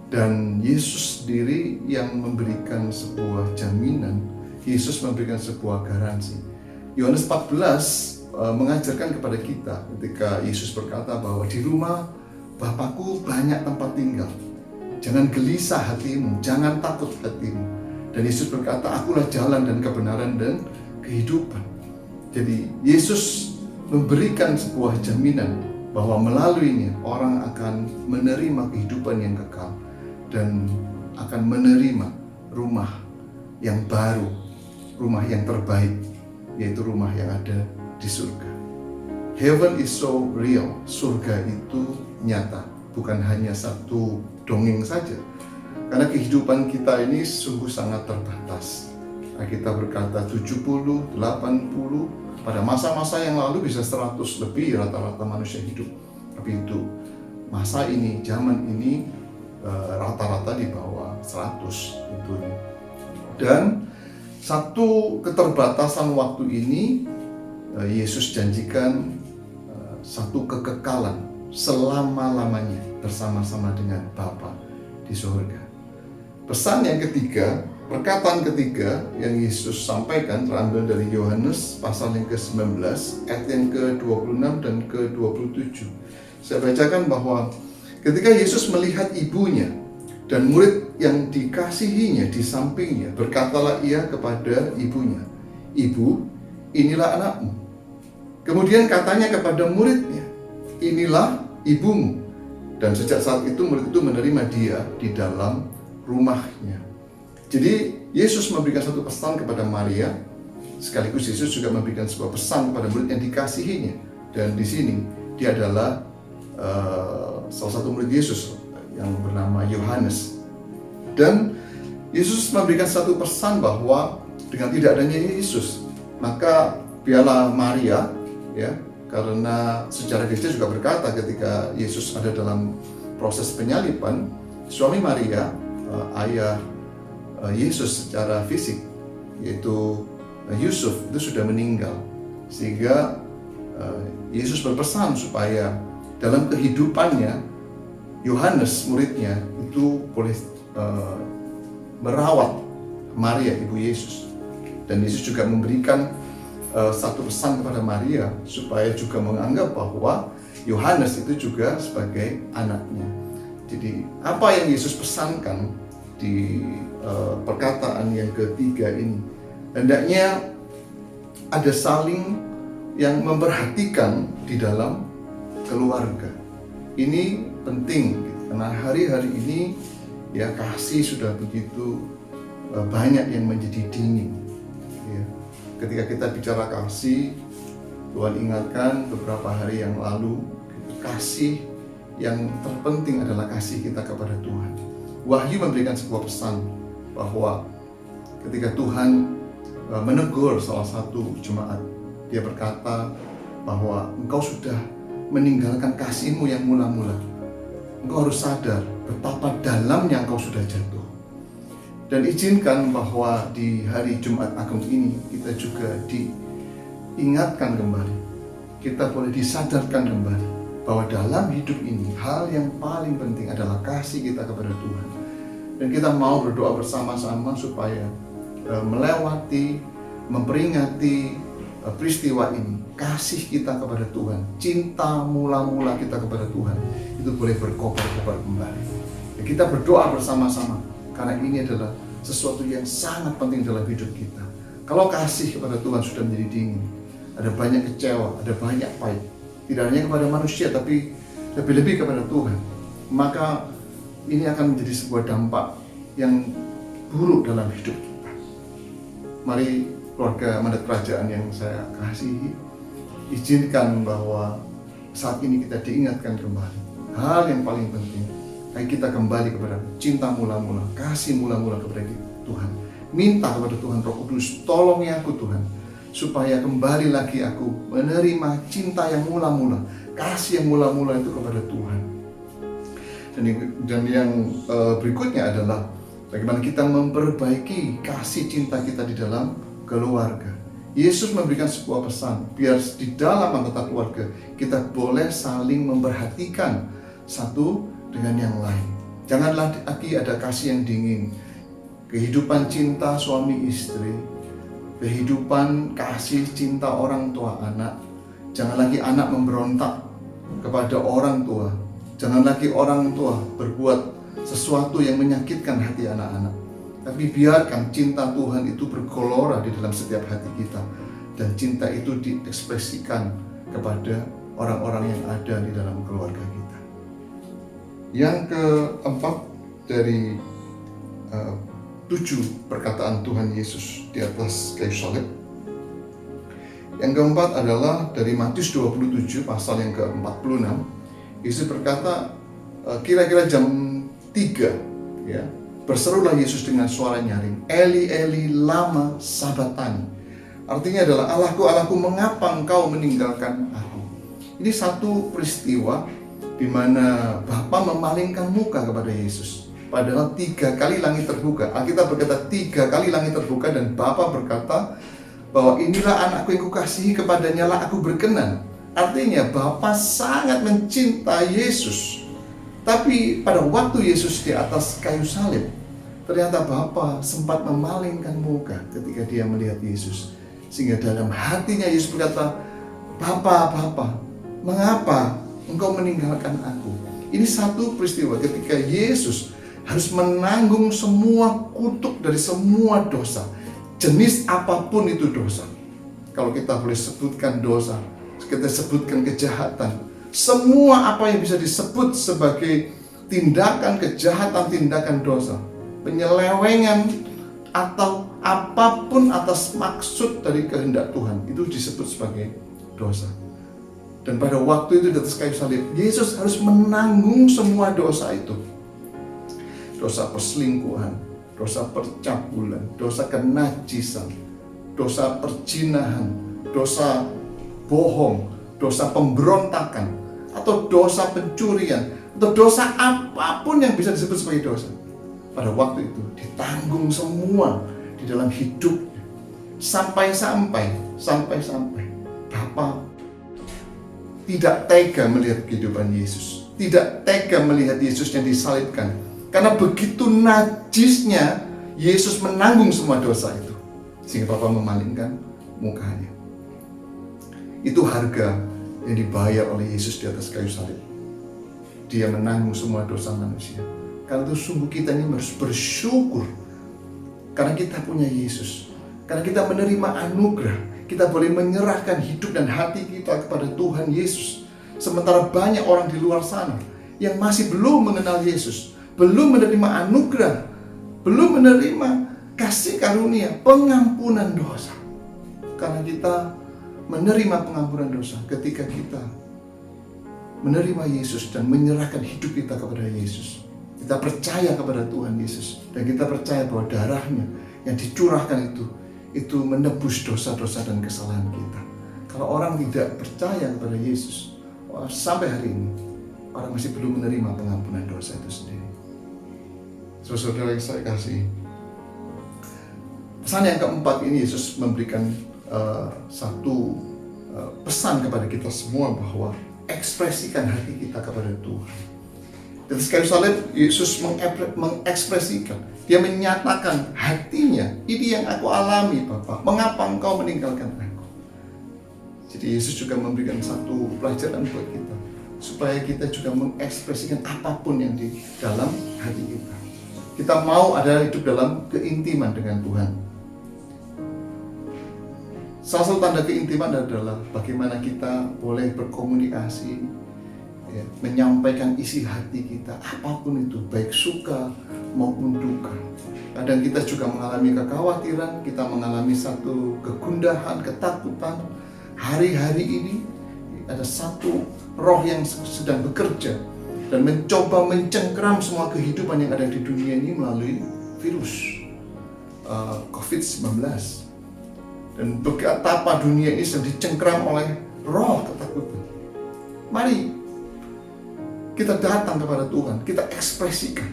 dan Yesus sendiri yang memberikan sebuah jaminan. Yesus memberikan sebuah garansi. Yohanes 14 mengajarkan kepada kita ketika Yesus berkata bahwa di rumah Bapakku banyak tempat tinggal. Jangan gelisah hatimu, jangan takut hatimu. Dan Yesus berkata, "Akulah jalan dan kebenaran dan kehidupan." Jadi Yesus memberikan sebuah jaminan bahwa melaluinya orang akan menerima kehidupan yang kekal dan akan menerima rumah yang baru, rumah yang terbaik, yaitu rumah yang ada di surga. Heaven is so real. Surga itu nyata, bukan hanya satu dongeng saja. Karena kehidupan kita ini sungguh sangat terbatas. Kita berkata 70, 80, pada masa-masa yang lalu bisa 100 lebih rata-rata manusia hidup. Tapi itu masa ini, zaman ini rata-rata di bawah 100 tentunya. Dan satu keterbatasan waktu ini Yesus janjikan satu kekekalan selama-lamanya bersama-sama dengan Bapa di surga. Pesan yang ketiga, perkataan ketiga yang Yesus sampaikan terambil dari Yohanes pasal yang ke-19 ayat yang ke-26 dan ke-27. Saya bacakan bahwa ketika Yesus melihat ibunya dan murid yang dikasihinya di sampingnya, berkatalah ia kepada ibunya, "Ibu, inilah anakmu." Kemudian katanya kepada muridnya, "Inilah ibumu." Dan sejak saat itu murid itu menerima dia di dalam rumahnya. Jadi Yesus memberikan satu pesan kepada Maria, sekaligus Yesus juga memberikan sebuah pesan kepada murid yang dikasihinya. Dan di sini dia adalah salah satu murid Yesus yang bernama Yohanes. Dan Yesus memberikan satu pesan bahwa dengan tidak adanya Yesus, maka biarlah Maria, ya, karena sejarah gereja juga berkata ketika Yesus ada dalam proses penyaliban, suami Maria, ayah Yesus secara fisik, yaitu Yusuf, itu sudah meninggal. Sehingga Yesus berpesan supaya dalam kehidupannya Yohanes muridnya itu boleh merawat Maria, ibu Yesus. Dan Yesus juga memberikan satu pesan kepada Maria supaya juga menganggap bahwa Yohanes itu juga sebagai anaknya. Jadi apa yang Yesus pesankan di perkataan yang ketiga ini, hendaknya ada saling yang memperhatikan di dalam keluarga. Ini penting karena hari-hari ini ya kasih sudah begitu banyak yang menjadi dingin. Ya. Ketika kita bicara kasih, Tuhan ingatkan beberapa hari yang lalu, kasih yang terpenting adalah kasih kita kepada Tuhan. Wahyu memberikan sebuah pesan bahwa ketika Tuhan menegur salah satu jemaat, dia berkata bahwa engkau sudah meninggalkan kasihmu yang mula-mula. Engkau harus sadar betapa dalamnya engkau sudah jatuh. Dan izinkan bahwa di hari Jumat Agung ini kita juga diingatkan kembali, kita boleh disadarkan kembali bahwa dalam hidup ini hal yang paling penting adalah kasih kita kepada Tuhan. Dan kita mau berdoa bersama-sama supaya melewati, memperingati peristiwa ini, kasih kita kepada Tuhan, cinta mula-mula kita kepada Tuhan itu boleh berkobar-kobar kembali. Dan kita berdoa bersama-sama karena ini adalah sesuatu yang sangat penting dalam hidup kita. Kalau kasih kepada Tuhan sudah menjadi dingin, ada banyak kecewa, ada banyak pahit, tidak hanya kepada manusia tapi lebih-lebih kepada Tuhan, maka ini akan menjadi sebuah dampak yang buruk dalam hidup kita. Mari keluarga mandat kerajaan yang saya kasihi, izinkan bahwa saat ini kita diingatkan kembali hal yang paling penting. Ayo kita kembali kepada cinta mula-mula, kasih mula-mula kepada Tuhan. Minta kepada Tuhan Roh Kudus, tolongi aku Tuhan, supaya kembali lagi aku menerima cinta yang mula-mula, kasih yang mula-mula itu kepada Tuhan. Dan yang berikutnya adalah bagaimana kita memperbaiki kasih cinta kita di dalam keluarga. Yesus memberikan sebuah pesan, biar di dalam anggota keluarga kita boleh saling memperhatikan satu dengan yang lain. Janganlah lagi ada kasih yang dingin, kehidupan cinta suami istri, kehidupan kasih cinta orang tua anak. Jangan lagi anak memberontak kepada orang tua. Jangan lagi orang tua berbuat sesuatu yang menyakitkan hati anak-anak. Tapi biarkan cinta Tuhan itu bergelora di dalam setiap hati kita. Dan cinta itu diekspresikan kepada orang-orang yang ada di dalam keluarga kita. Yang keempat dari 7 perkataan Tuhan Yesus di atas kayu salib. Yang keempat adalah dari Matius 27 pasal yang ke-46. Yesus berkata, kira-kira jam 3 ya, berserulah Yesus dengan suara nyaring, Eli Eli lama sabatani. Artinya adalah, Allahku Allahku mengapa engkau meninggalkan aku. Ini satu peristiwa di mana Bapa memalingkan muka kepada Yesus. Padahal 3 kali langit terbuka. Alkitab berkata 3 kali langit terbuka dan Bapa berkata bahwa inilah anakku yang kukasihi, kepadanya lah aku berkenan. Artinya Bapa sangat mencintai Yesus. Tapi pada waktu Yesus di atas kayu salib, ternyata Bapa sempat memalingkan muka ketika dia melihat Yesus. Sehingga dalam hatinya Yesus berkata, Bapa, mengapa engkau meninggalkan aku? Ini satu peristiwa ketika Yesus harus menanggung semua kutuk dari semua dosa, jenis apapun itu dosa. Kalau kita boleh sebutkan dosa, kita sebutkan kejahatan, semua apa yang bisa disebut sebagai tindakan kejahatan, tindakan dosa, penyelewengan atau apapun atas maksud dari kehendak Tuhan, itu disebut sebagai dosa. Dan pada waktu itu di atas kayu salib, Yesus harus menanggung semua dosa itu. Dosa perselingkuhan, dosa percabulan, dosa kenajisan, dosa perzinahan, dosa bohong, dosa pemberontakan, atau dosa pencurian, atau dosa apapun yang bisa disebut sebagai dosa. Pada waktu itu ditanggung semua di dalam hidupnya. Sampai-sampai Bapa tidak tega melihat kehidupan Yesus, tidak tega melihat Yesus yang disalibkan, karena begitu najisnya Yesus menanggung semua dosa itu, sehingga Bapa memalingkan mukanya. Itu harga yang dibayar oleh Yesus di atas kayu salib. Dia menanggung semua dosa manusia. Karena itu sungguh kita ini harus bersyukur, karena kita punya Yesus, karena kita menerima anugerah. Kita boleh menyerahkan hidup dan hati kita kepada Tuhan Yesus. Sementara banyak orang di luar sana yang masih belum mengenal Yesus, belum menerima anugerah, belum menerima kasih karunia, pengampunan dosa. Karena kita menerima pengampunan dosa ketika kita menerima Yesus dan menyerahkan hidup kita kepada Yesus. Kita percaya kepada Tuhan Yesus dan kita percaya bahwa darahnya yang dicurahkan itu menebus dosa-dosa dan kesalahan kita. Kalau orang tidak percaya kepada Yesus, sampai hari ini orang masih belum menerima pengampunan dosa itu sendiri. Saudara yang saya kasih, pesan yang keempat ini Yesus memberikan satu pesan kepada kita semua bahwa ekspresikan hati kita kepada Tuhan. Dan sekali salib Yesus mengekspresikan, dia menyatakan hatinya, ini yang aku alami Bapa, mengapa engkau meninggalkan aku. Jadi Yesus juga memberikan satu pelajaran buat kita, supaya kita juga mengekspresikan apapun yang di dalam hati kita. Kita mau adalah hidup dalam keintiman dengan Tuhan. Salah satu tanda keintiman adalah bagaimana kita boleh berkomunikasi, menyampaikan isi hati kita, apapun itu, baik suka maupun duka. Kadang kita juga mengalami kekhawatiran, kita mengalami satu kegundahan, ketakutan. Hari-hari ini ada satu roh yang sedang bekerja dan mencoba mencengkeram semua kehidupan yang ada di dunia ini melalui virus COVID-19. Dan betapa dunia ini sedang dicengkeram oleh roh ketakutan. Mari kita datang kepada Tuhan, kita ekspresikan.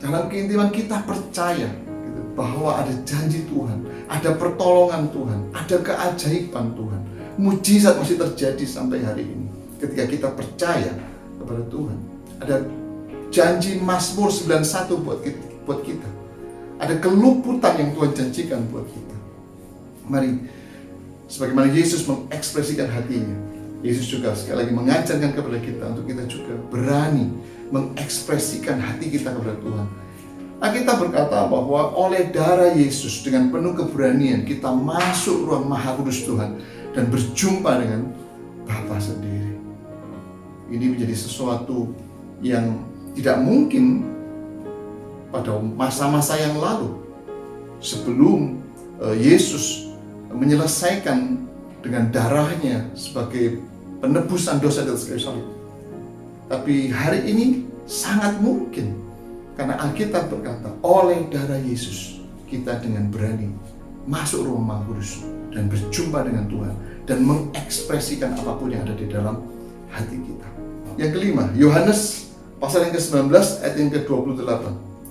Dalam keintiman kita percaya bahwa ada janji Tuhan, ada pertolongan Tuhan, ada keajaiban Tuhan. Mujizat masih terjadi sampai hari ini. Ketika kita percaya kepada Tuhan, ada janji Mazmur 91 buat kita. Ada keluputan yang Tuhan janjikan buat kita. Mari, sebagaimana Yesus mengekspresikan hatinya, Yesus juga sekali lagi mengajarkan kepada kita untuk kita juga berani mengekspresikan hati kita kepada Tuhan. Alkitab berkata bahwa oleh darah Yesus dengan penuh keberanian kita masuk ruang Maha Kudus Tuhan dan berjumpa dengan Bapa sendiri. Ini menjadi sesuatu yang tidak mungkin pada masa-masa yang lalu, sebelum Yesus menyelesaikan dengan darahnya sebagai penebusan dosa di atas kayu salib. Tapi hari ini sangat mungkin, karena Alkitab berkata oleh darah Yesus kita dengan berani masuk ruang Maha Kudus dan berjumpa dengan Tuhan dan mengekspresikan apapun yang ada di dalam hati kita. Yang kelima, Yohanes pasal yang ke-19 ayat yang ke-28.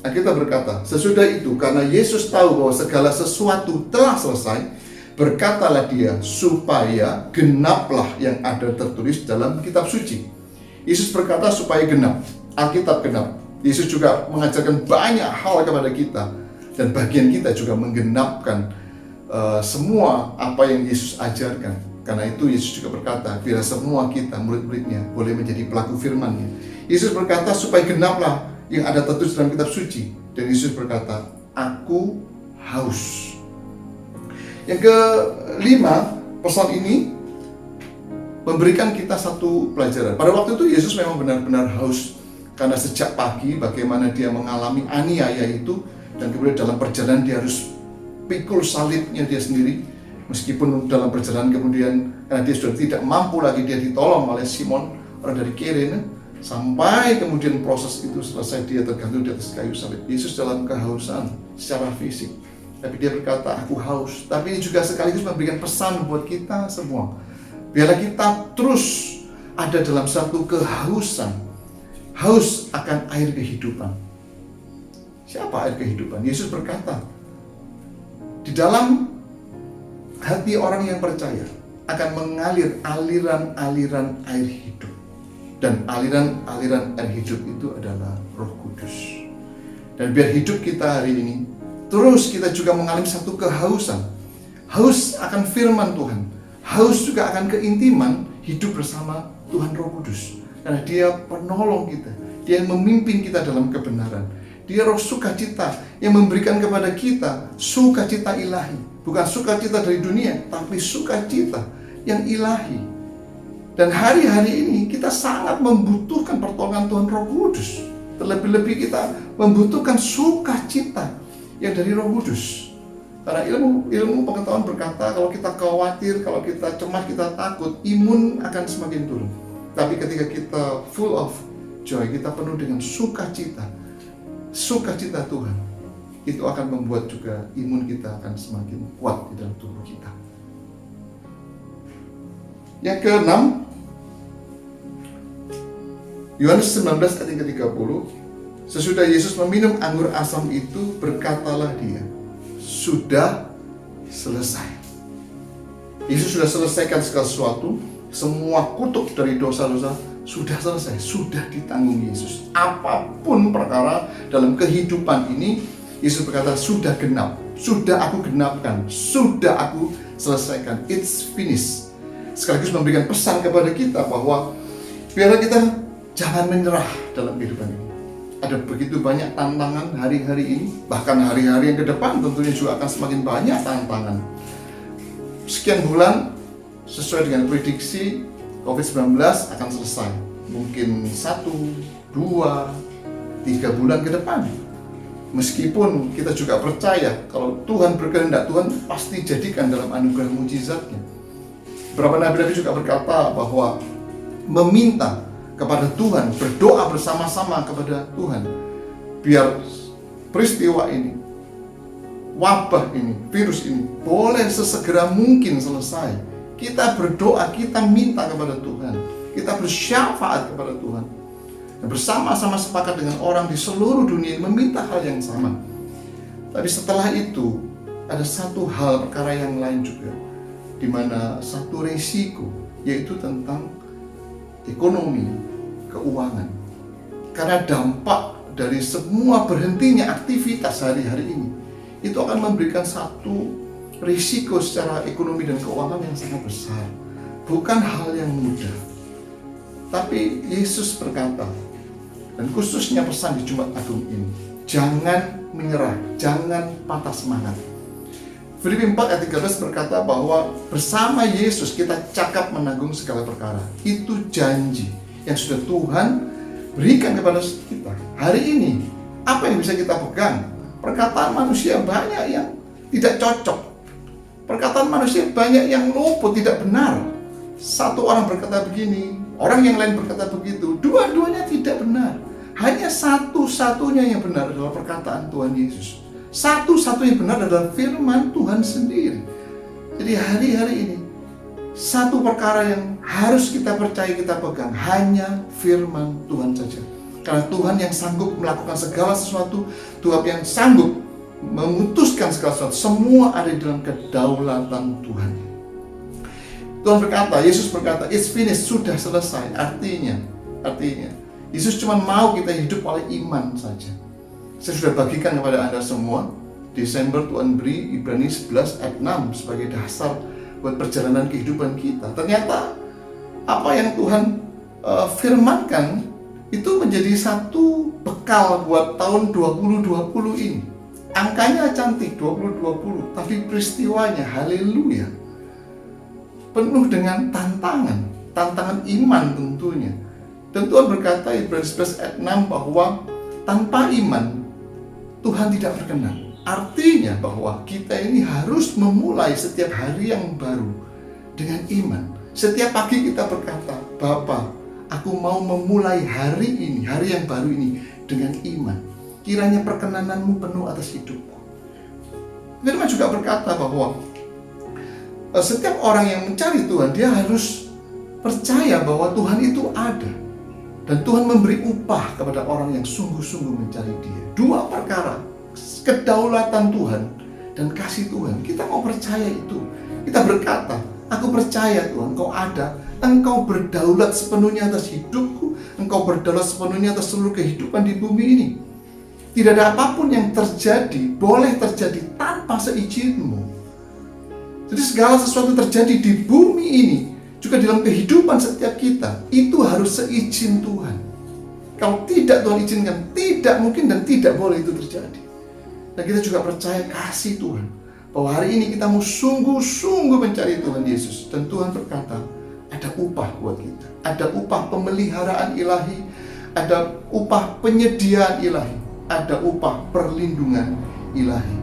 Alkitab berkata, sesudah itu karena Yesus tahu bahwa segala sesuatu telah selesai, berkatalah dia, supaya genaplah yang ada tertulis dalam kitab suci. Yesus berkata supaya genap, Alkitab genap. Yesus juga mengajarkan banyak hal kepada kita, dan bagian kita juga menggenapkan semua apa yang Yesus ajarkan. Karena itu Yesus juga berkata, biar semua kita murid-muridnya boleh menjadi pelaku firman-Nya. Yesus berkata supaya genaplah yang ada tertulis dalam kitab suci. Dan Yesus berkata, aku haus. Yang kelima, pesan ini memberikan kita satu pelajaran. Pada waktu itu Yesus memang benar-benar haus, karena sejak pagi bagaimana dia mengalami aniaya itu, dan kemudian dalam perjalanan dia harus pikul salibnya dia sendiri. Meskipun dalam perjalanan kemudian karena dia sudah tidak mampu lagi, dia ditolong oleh Simon, orang dari Kirene, sampai kemudian proses itu selesai, dia tergantung di atas kayu salib. Yesus dalam kehausan secara fisik, tapi dia berkata, aku haus. Tapi ini juga sekaligus memberikan pesan buat kita semua. Biarlah kita terus ada dalam satu kehausan, haus akan air kehidupan. Siapa air kehidupan? Yesus berkata, di dalam hati orang yang percaya akan mengalir aliran-aliran air hidup. Dan aliran-aliran air hidup itu adalah Roh Kudus. Dan biar hidup kita hari ini terus kita juga mengalami satu kehausan. Haus akan firman Tuhan. Haus juga akan keintiman hidup bersama Tuhan Roh Kudus. Karena dia penolong kita. Dia yang memimpin kita dalam kebenaran. Dia roh sukacita yang memberikan kepada kita sukacita ilahi. Bukan sukacita dari dunia, tapi sukacita yang ilahi. Dan hari-hari ini kita sangat membutuhkan pertolongan Tuhan Roh Kudus. Terlebih-lebih kita membutuhkan sukacita yang dari Roh Kudus. Karena ilmu pengetahuan berkata, kalau kita khawatir, kalau kita cemas, kita takut, imun akan semakin turun. Tapi ketika kita full of joy, kita penuh dengan sukacita, sukacita Tuhan itu akan membuat juga imun kita akan semakin kuat di dalam tubuh kita. Yang keenam, Yohanes 19 ayat yang ke-30, sesudah Yesus meminum anggur asam itu, berkatalah dia, sudah selesai. Yesus sudah selesaikan segala sesuatu, semua kutuk dari dosa-dosa sudah selesai, sudah ditanggung Yesus. Apapun perkara dalam kehidupan ini, Yesus berkata, sudah genap, sudah aku genapkan, sudah aku selesaikan, it's finished. Sekaligus memberikan pesan kepada kita bahwa biarlah kita jangan menyerah dalam kehidupan ini. Ada begitu banyak tantangan hari-hari ini, bahkan hari-hari yang ke depan tentunya juga akan semakin banyak tantangan. Sekian bulan, sesuai dengan prediksi, COVID-19 akan selesai. Mungkin 1, 2, 3 bulan ke depan. Meskipun kita juga percaya kalau Tuhan berkehendak, Tuhan pasti jadikan dalam anugerah mujizatnya. Beberapa nabi-nabi juga berkata bahwa meminta kepada Tuhan, berdoa bersama-sama kepada Tuhan, biar peristiwa ini, wabah ini, virus ini boleh sesegera mungkin selesai. Kita berdoa, kita minta kepada Tuhan, kita bersyafaat kepada Tuhan, dan bersama-sama sepakat dengan orang di seluruh dunia meminta hal yang sama. Tapi setelah itu ada satu hal, perkara yang lain juga, di mana satu resiko, yaitu tentang ekonomi, keuangan. Karena dampak dari semua berhentinya aktivitas hari-hari ini, itu akan memberikan satu risiko secara ekonomi dan keuangan yang sangat besar. Bukan hal yang mudah. Tapi Yesus berkata, dan khususnya pesan di Jumat Agung ini, jangan menyerah, jangan patah semangat. Filipi 4 ayat 13 berkata bahwa bersama Yesus kita cakap menanggung segala perkara. Itu janji yang sudah Tuhan berikan kepada kita. Hari ini, apa yang bisa kita pegang? Perkataan manusia banyak yang tidak cocok. Perkataan manusia banyak yang luput, tidak benar. Satu orang berkata begini, orang yang lain berkata begitu. Dua-duanya tidak benar. Hanya satu-satunya yang benar adalah perkataan Tuhan Yesus. Satu-satunya benar adalah firman Tuhan sendiri. Jadi hari-hari ini, satu perkara yang harus kita percaya, kita pegang, hanya firman Tuhan saja. Karena Tuhan yang sanggup melakukan segala sesuatu, Tuhan yang sanggup memutuskan segala sesuatu, semua ada di dalam kedaulatan Tuhan. Tuhan berkata, Yesus berkata, it's finished, sudah selesai. Artinya, Yesus cuma mau kita hidup oleh iman saja. Saya sudah bagikan kepada Anda semua, Desember Tuhan beri Ibrani 11 ayat 6 sebagai dasar buat perjalanan kehidupan kita. Ternyata apa yang Tuhan firmankan itu menjadi satu bekal buat tahun 2020 ini. Angkanya cantik, 2020, tapi peristiwanya, haleluya, penuh dengan tantangan iman tentunya. Dan Tuhan berkata Ibrani 11 ayat 6 bahwa tanpa iman Tuhan tidak berkenan. Artinya bahwa kita ini harus memulai setiap hari yang baru dengan iman. Setiap pagi kita berkata, Bapa, aku mau memulai hari ini, hari yang baru ini dengan iman. Kiranya perkenananmu penuh atas hidupku. Firman juga berkata bahwa setiap orang yang mencari Tuhan, dia harus percaya bahwa Tuhan itu ada. Dan Tuhan memberi upah kepada orang yang sungguh-sungguh mencari Dia. Dua perkara, kedaulatan Tuhan dan kasih Tuhan. Kita mau percaya itu. Kita berkata, aku percaya Tuhan, Engkau ada. Engkau berdaulat sepenuhnya atas hidupku. Engkau berdaulat sepenuhnya atas seluruh kehidupan di bumi ini. Tidak ada apapun yang terjadi, boleh terjadi tanpa seizinmu. Jadi segala sesuatu terjadi di bumi ini, juga dalam kehidupan setiap kita, itu harus seizin Tuhan. Kalau tidak Tuhan izinkan, tidak mungkin dan tidak boleh itu terjadi. Dan kita juga percaya kasih Tuhan, bahwa hari ini kita mau sungguh-sungguh mencari Tuhan Yesus. Dan Tuhan berkata, ada upah buat kita. Ada upah pemeliharaan ilahi, ada upah penyediaan ilahi, ada upah perlindungan ilahi.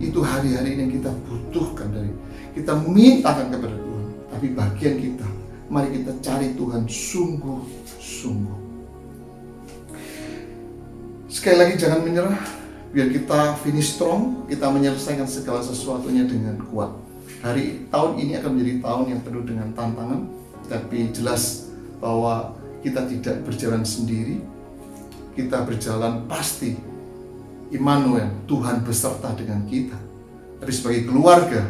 Itu hari-hari ini yang kita butuhkan dari kita mintakan kepada Tuhan. Tapi bagian kita, mari kita cari Tuhan sungguh-sungguh. Sekali lagi jangan menyerah, biar kita finish strong, kita menyelesaikan segala sesuatunya dengan kuat. Tahun ini akan menjadi tahun yang penuh dengan tantangan, tapi jelas bahwa kita tidak berjalan sendiri, kita berjalan pasti Immanuel, Tuhan beserta dengan kita. Tapi sebagai keluarga,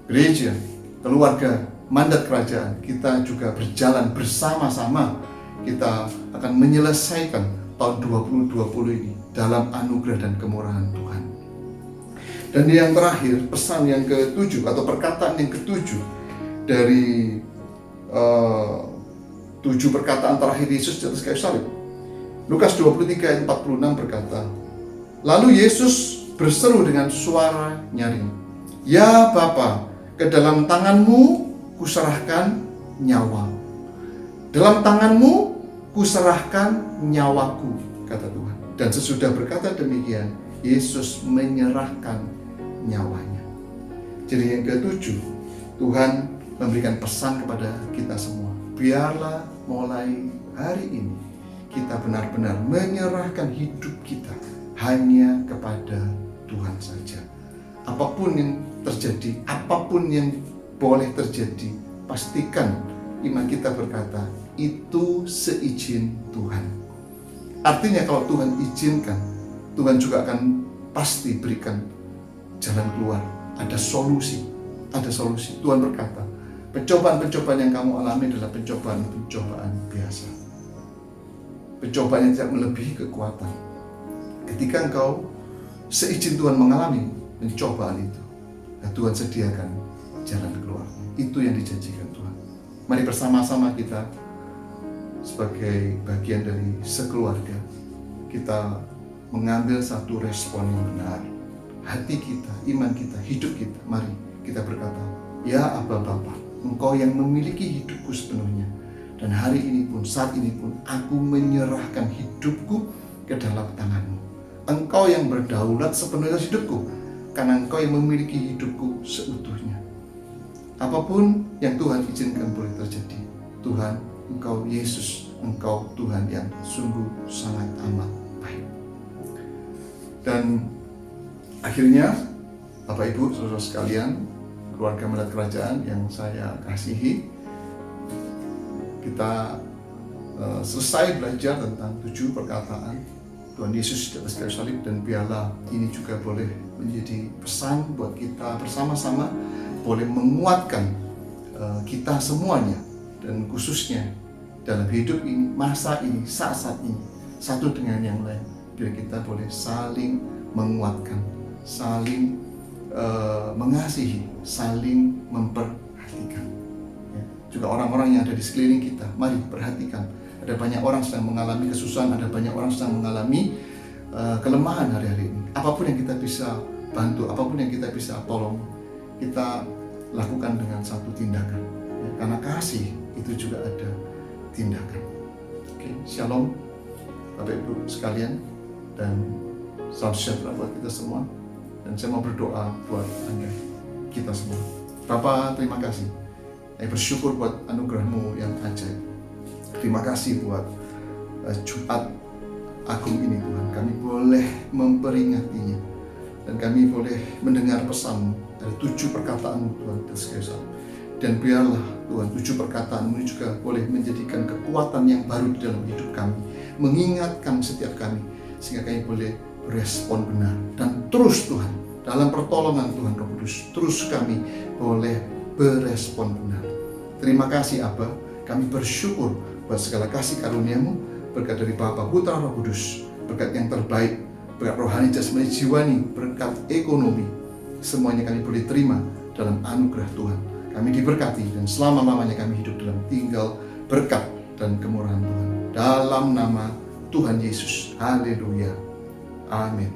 gereja, keluarga mandat kerajaan, kita juga berjalan bersama-sama. Kita akan menyelesaikan tahun 2020 ini dalam anugerah dan kemurahan Tuhan. Dan yang terakhir, pesan yang ke-7 atau perkataan yang ke-7 dari 7 perkataan terakhir Yesus di atas kayu salib. Lukas 23 ayat 46 berkata, lalu Yesus berseru dengan suara nyaring, "Ya Bapa, ke dalam tanganmu kuserahkan nyawa. Dalam tanganmu kuserahkan nyawaku," kata Tuhan. Dan sesudah berkata demikian, Yesus menyerahkan nyawanya. Jadi yang ke-7, Tuhan memberikan pesan kepada kita semua. Biarlah mulai hari ini kita benar-benar menyerahkan hidup kita hanya kepada Tuhan saja. Apapun yang terjadi, apapun yang boleh terjadi, pastikan iman kita berkata, itu seizin Tuhan. Artinya kalau Tuhan izinkan, Tuhan juga akan pasti berikan jalan keluar. Ada solusi, ada solusi. Tuhan berkata, pencobaan-pencobaan yang kamu alami adalah pencobaan-pencobaan biasa. Pencobaan yang tidak melebihi kekuatan. Ketika engkau seizin Tuhan mengalami pencobaan itu, nah Tuhan sediakan jalan keluar. Itu yang dijanjikan Tuhan. Mari bersama-sama kita sebagai bagian dari sekeluarga, kita mengambil satu respon yang benar. Hati kita, iman kita, hidup kita, mari kita berkata, "Ya Aba Bapa, Engkau yang memiliki hidupku sepenuhnya. Dan hari ini pun, saat ini pun, aku menyerahkan hidupku ke dalam tangan-Mu. Engkau yang berdaulat sepenuhnya hidupku, karena Engkau yang memiliki hidupku seutuhnya. Apapun yang Tuhan izinkan boleh terjadi. Tuhan, Engkau Yesus, Engkau Tuhan yang sungguh sangat amat baik." Dan akhirnya, Bapak Ibu, saudara sekalian, keluarga mandat kerajaan yang saya kasihi, kita selesai belajar tentang 7 perkataan Tuhan Yesus di atas kayu salib, dan biarlah ini juga boleh menjadi pesan buat kita bersama-sama, boleh menguatkan kita semuanya, dan khususnya dalam hidup ini, masa ini, saat-saat ini, satu dengan yang lain, biar kita boleh saling menguatkan, saling mengasihi, saling memperhatikan. Ya. Juga orang-orang yang ada di sekeliling kita, mari perhatikan. Ada banyak orang sedang mengalami kesusahan, ada banyak orang sedang mengalami kelemahan hari-hari ini. Apapun yang kita bisa bantu, apapun yang kita bisa tolong, kita lakukan dengan satu tindakan. Ya. Karena kasih itu juga ada tindakan. Oke, shalom Bapak Ibu sekalian, dan salam sejahtera buat kita semua. Dan saya mau berdoa buat Anda, kita semua. Bapa, terima kasih. Saya bersyukur buat anugerah-Mu yang ajaib. Terima kasih buat Jumat Agung ini, Tuhan. Kami boleh memperingatinya, dan kami boleh mendengar pesan-Mu dari 7 perkataan-Mu, Tuhan, atas kayu salib. Dan biarlah Tuhan 7 perkataan-Mu ini juga boleh menjadikan kekuatan yang baru di dalam hidup kami, mengingatkan setiap kami, sehingga kami boleh berespon benar. Dan terus Tuhan, dalam pertolongan Tuhan Roh Kudus, terus kami boleh berespon benar. Terima kasih Aba, kami bersyukur buat segala kasih karunia-Mu, berkat dari Bapa, Putra, Roh Kudus, berkat yang terbaik, berkat rohani, jasmani, jiwani, berkat ekonomi, semuanya kami boleh terima dalam anugerah Tuhan. Kami diberkati, dan selama-lamanya kami hidup dalam tinggal berkat dan kemurahan Tuhan. Dalam nama Tuhan Yesus, haleluya, amin.